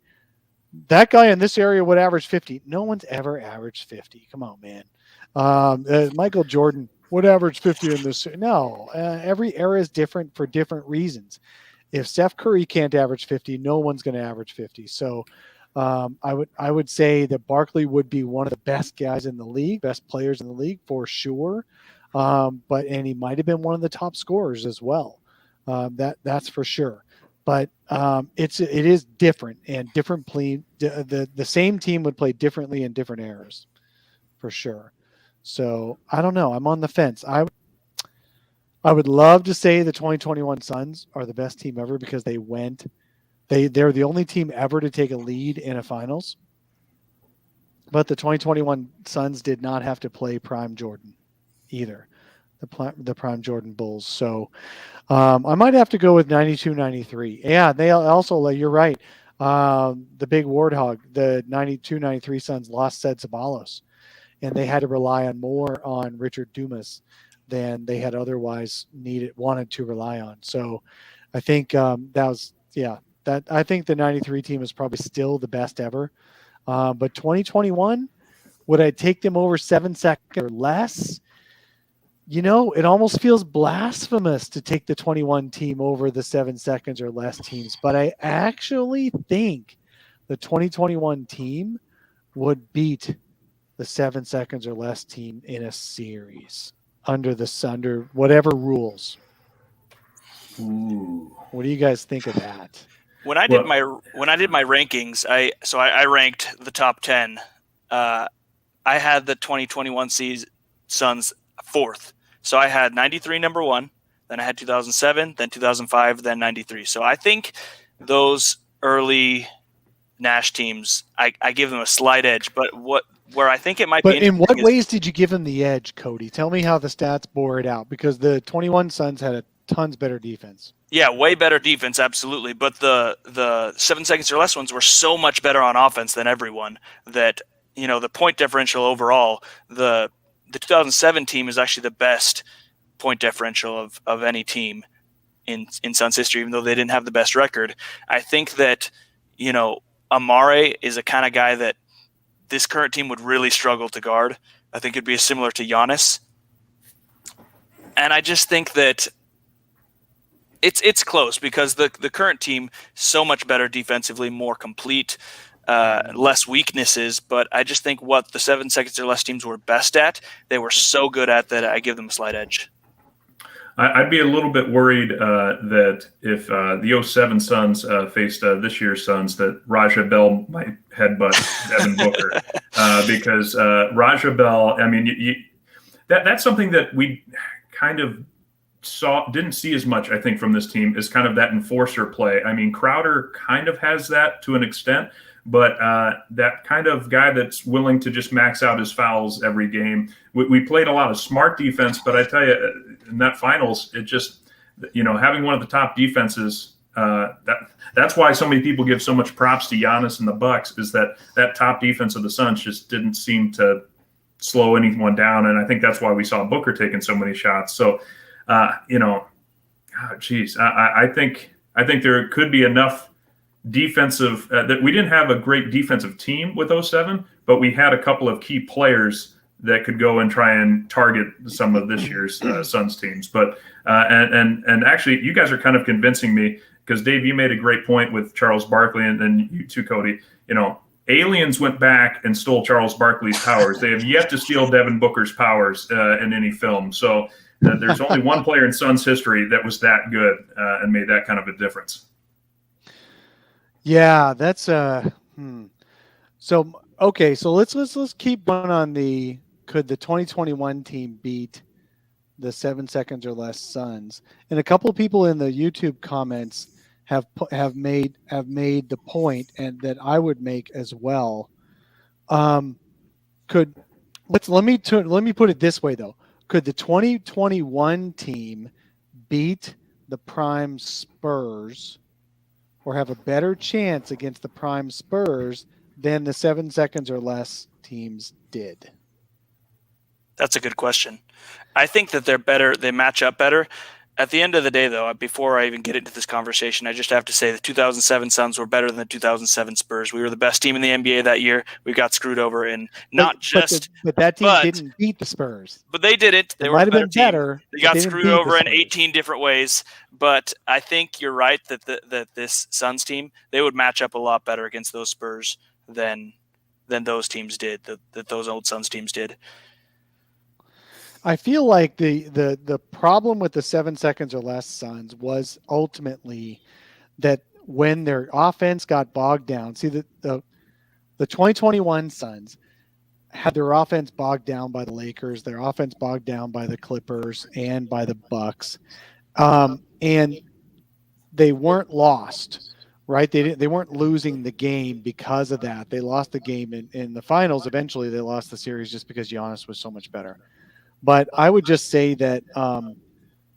S1: that guy in this area would average 50. No one's ever averaged 50. Come on, man. Michael Jordan would average 50 in this. No, every era is different for different reasons. If Steph Curry can't average 50, no one's going to average 50. So I would say that Barkley would be one of the best guys in the league, best players in the league for sure. And he might have been one of the top scorers as well. That's for sure. But it is different and different play. The same team would play differently in different eras, for sure. So I don't know. I'm on the fence. I would love to say the 2021 Suns are the best team ever because they're the only team ever to take a lead in a finals. But the 2021 Suns did not have to play prime Jordan either, the prime Jordan Bulls. So I might have to go with 92-93. Yeah, they also, you're right. The big warthog, the 92-93 Suns lost Seth Ceballos, and they had to rely more on Richard Dumas than they had otherwise wanted to rely on. So I think I think the 93 team is probably still the best ever. But 2021, would I take them over 7 seconds or less? It almost feels blasphemous to take the 21 team over the 7 seconds or less teams. But I actually think the 2021 team would beat the 7 seconds or less team in a series under whatever rules.
S3: Ooh.
S1: What do you guys think of that?
S2: When I did my rankings, I ranked the top 10. I had the 2021 Suns fourth. So I had 93 number one, then I had 2007, then 2005, then 93. So I think those early Nash teams, I give them a slight edge. But where I think it might be.
S1: But in what ways did you give them the edge, Cody? Tell me how the stats bore it out, because the 21 Suns had a tons better defense.
S2: Yeah, way better defense, absolutely. But the 7 seconds or less ones were so much better on offense than everyone that, the point differential overall, the 2007 team is actually the best point differential of any team in Suns history, even though they didn't have the best record. I think that, Amare is a kind of guy that this current team would really struggle to guard. I think it'd be similar to Giannis. And I just think that it's close because the current team so much better defensively, more complete, less weaknesses. But I just think what the 7 seconds or less teams were best at, they were so good at that I give them a slight edge.
S3: I'd be a little bit worried that if the 07 Suns faced this year's Suns, that Raja Bell might headbutt Devin Booker because Raja Bell. I mean, that's something that we kind of didn't see as much, I think, from this team, is kind of that enforcer play. I mean, Crowder kind of has that to an extent, but that kind of guy that's willing to just max out his fouls every game. We played a lot of smart defense, but I tell you, in that finals, it just, having one of the top defenses, that's why so many people give so much props to Giannis and the Bucks, is that top defense of the Suns just didn't seem to slow anyone down. And I think that's why we saw Booker taking so many shots. So, I think there could be enough defensive that we didn't have a great defensive team with 07, but we had a couple of key players that could go and try and target some of this year's Suns teams. But and actually, you guys are kind of convincing me, because Dave, you made a great point with Charles Barkley, and then you too, Cody. Aliens went back and stole Charles Barkley's powers. They have yet to steal Devin Booker's powers in any film. So there's only one player in Suns history that was that good and made that kind of a difference.
S1: Yeah, that's So okay, so let's keep going on could the 2021 team beat the 7 seconds or less Suns? And a couple of people in the YouTube comments have made the point, and that I would make as well. Let me put it this way though. Could the 2021 team beat the prime Spurs, or have a better chance against the prime Spurs than the 7 seconds or less teams did?
S2: That's a good question. I think that they're better. They match up better. At the end of the day, though, before I even get into this conversation, I just have to say the 2007 Suns were better than the 2007 Spurs. We were the best team in the NBA that year. We got screwed over, and
S1: but that team didn't beat the Spurs.
S2: But they did it. They were
S1: might have been better.
S2: They got screwed over in 18 different ways. But I think you're right that this Suns team, they would match up a lot better against those Spurs than those teams did. That those old Suns teams did.
S1: I feel like the problem with the 7 seconds or less Suns was ultimately that when their offense got bogged down. See, the 2021 Suns had their offense bogged down by the Lakers, their offense bogged down by the Clippers and by the Bucks, and they weren't lost, right? They weren't losing the game because of that. They lost the game in the finals. Eventually, they lost the series just because Giannis was so much better. But I would just say that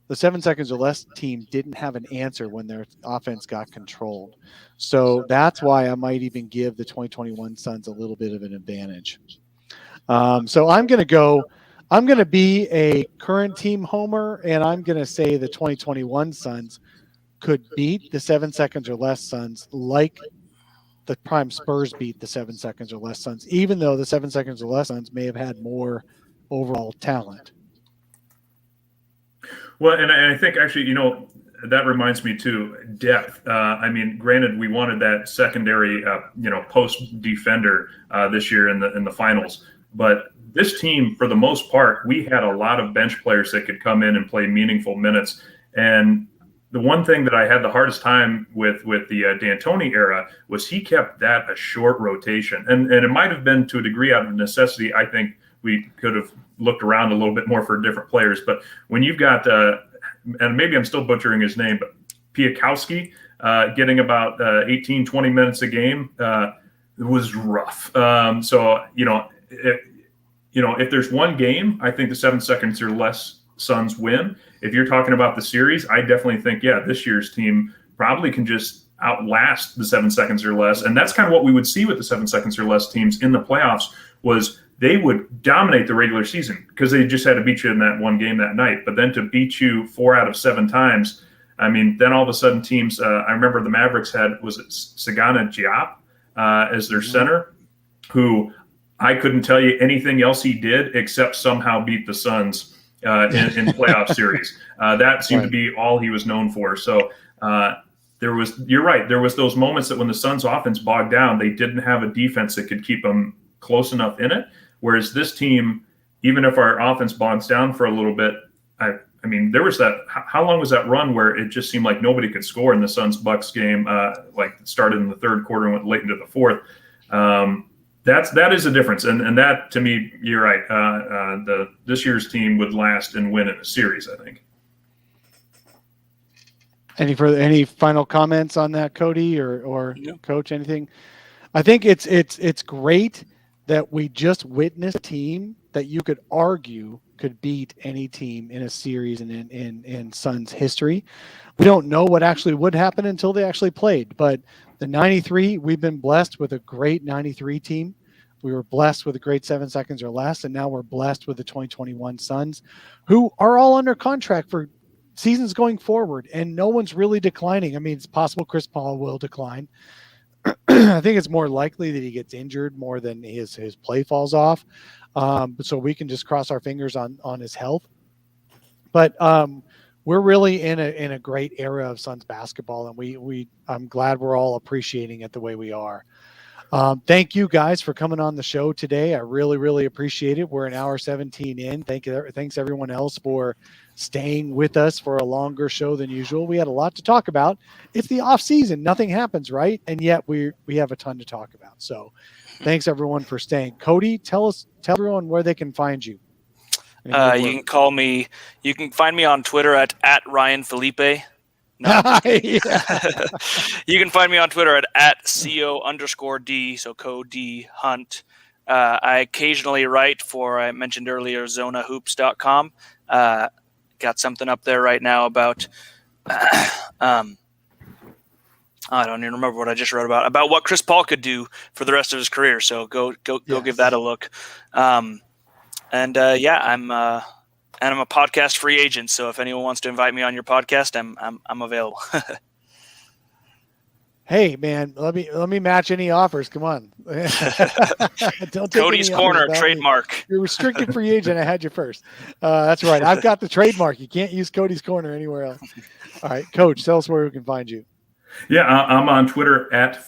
S1: the 7 seconds or less team didn't have an answer when their offense got controlled. So that's why I might even give the 2021 Suns a little bit of an advantage. So I'm going to go I'm going to be a current team homer, and I'm going to say the 2021 Suns could beat the 7 seconds or less Suns like the prime Spurs beat the 7 seconds or less Suns, even though the 7 seconds or less Suns may have had more overall talent.
S3: Well, and I think actually, that reminds me too, depth. I mean, granted, we wanted that secondary, post defender this year in the finals, but this team, for the most part, we had a lot of bench players that could come in and play meaningful minutes. And the one thing that I had the hardest time with the D'Antoni era was he kept that a short rotation, and it might have been to a degree out of necessity. I think we could have looked around a little bit more for different players, but when you've got and maybe I'm still butchering his name, but Piakowski getting about 18, 20 minutes a game, it was rough. If there's one game, I think the 7 seconds or less Suns win. If you're talking about the series, I definitely think, this year's team probably can just outlast the 7 seconds or less. And that's kind of what we would see with the 7 seconds or less teams in the playoffs was they would dominate the regular season because they just had to beat you in that one game that night. But then to beat you 4 out of 7 times, I mean, then all of a sudden teams, I remember the Mavericks had, was it Sagana Diop as their center, who I couldn't tell you anything else he did except somehow beat the Suns in playoff series. That seemed to be all he was known for. So you're right. There was those moments that when the Suns offense bogged down, they didn't have a defense that could keep them close enough in it. Whereas this team, even if our offense bogs down for a little bit, I mean, there was that. How long was that run where it just seemed like nobody could score in the Suns-Bucks game? Like it started in the third quarter and went late into the fourth. That is a difference, and that to me, you're right. This year's team would last and win in a series, I think.
S1: Any final comments on that, Cody or Coach? Anything? I think it's great that we just witnessed a team that you could argue could beat any team in a series and in Suns history. We don't know what actually would happen until they actually played, but the 93, we've been blessed with a great 93 team. We were blessed with a great 7 seconds or less, and now we're blessed with the 2021 Suns, who are all under contract for seasons going forward, and no one's really declining. I mean, it's possible Chris Paul will decline. I think it's more likely that he gets injured more than his play falls off. So we can just cross our fingers on his health. But we're really in a great era of Suns basketball, and I'm glad we're all appreciating it the way we are. Thank you guys for coming on the show today. I really, really appreciate it. We're an hour 17 in. Thanks everyone else for staying with us for a longer show than usual. We had a lot to talk about. It's the off season. Nothing happens, right? And yet we have a ton to talk about. So thanks everyone for staying. Cody, tell everyone where they can find you.
S2: You can find me on Twitter at Ryan Felipe. No, you can find me on Twitter at CO_D, so Cody Hunt. I occasionally write for, I mentioned earlier, zonahoops.com. Got something up there right now about, I don't even remember what I just wrote about what Chris Paul could do for the rest of his career. So go give that a look. I'm a podcast free agent. So if anyone wants to invite me on your podcast, I'm available.
S1: Hey man, let me match any offers. Come on. Don't take
S2: Cody's Corner trademark.
S1: You're restricted free agent. I had you first. That's right. I've got the trademark. You can't use Cody's Corner anywhere else. All right, Coach, tell us where we can find you.
S3: Yeah, I'm on Twitter at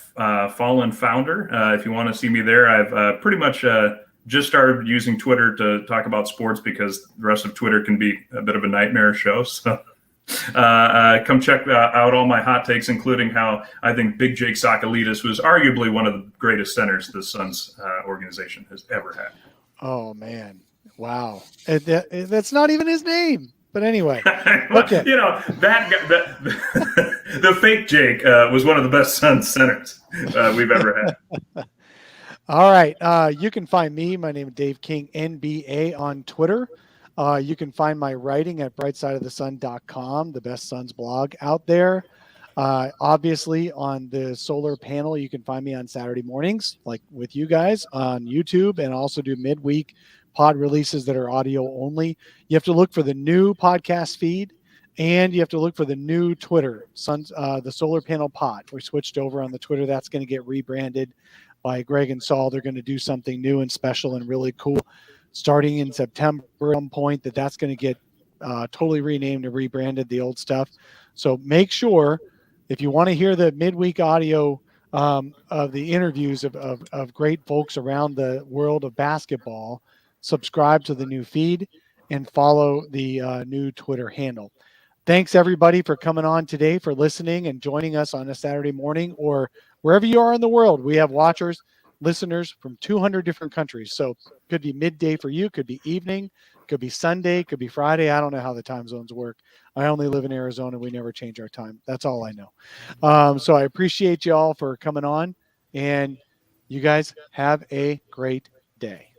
S3: Fallen Founder. If you want to see me there, I've pretty much just started using Twitter to talk about sports because the rest of Twitter can be a bit of a nightmare show. So come check out all my hot takes, including how I think Big Jake Sakalidis was arguably one of the greatest centers the Suns organization has ever had.
S1: Oh, man. Wow. That's not even his name. But anyway,
S3: okay. That the fake Jake was one of the best Suns centers we've ever had.
S1: All right. You can find me. My name is Dave King, NBA on Twitter. You can find my writing at brightsideofthesun.com, the best Suns blog out there. Obviously, on the solar panel, you can find me on Saturday mornings, like with you guys on YouTube, and also do midweek pod releases that are audio only. You have to look for the new podcast feed, and you have to look for the new Twitter, the Solar Panel Pod. We switched over on the Twitter. That's going to get rebranded by Greg and Saul. They're going to do something new and special and really cool starting in September at some point. That's going to get totally renamed and rebranded, the old stuff. So make sure, if you want to hear the midweek audio of the interviews of great folks around the world of basketball, subscribe to the new feed and follow the new Twitter handle. Thanks, everybody, for coming on today, for listening and joining us on a Saturday morning or wherever you are in the world. We have watchers, listeners from 200 different countries. So could be midday for you, could be evening, could be Sunday, could be Friday. I don't know how the time zones work. I only live in Arizona. We never change our time. That's all I know. So I appreciate you all for coming on, and you guys have a great day.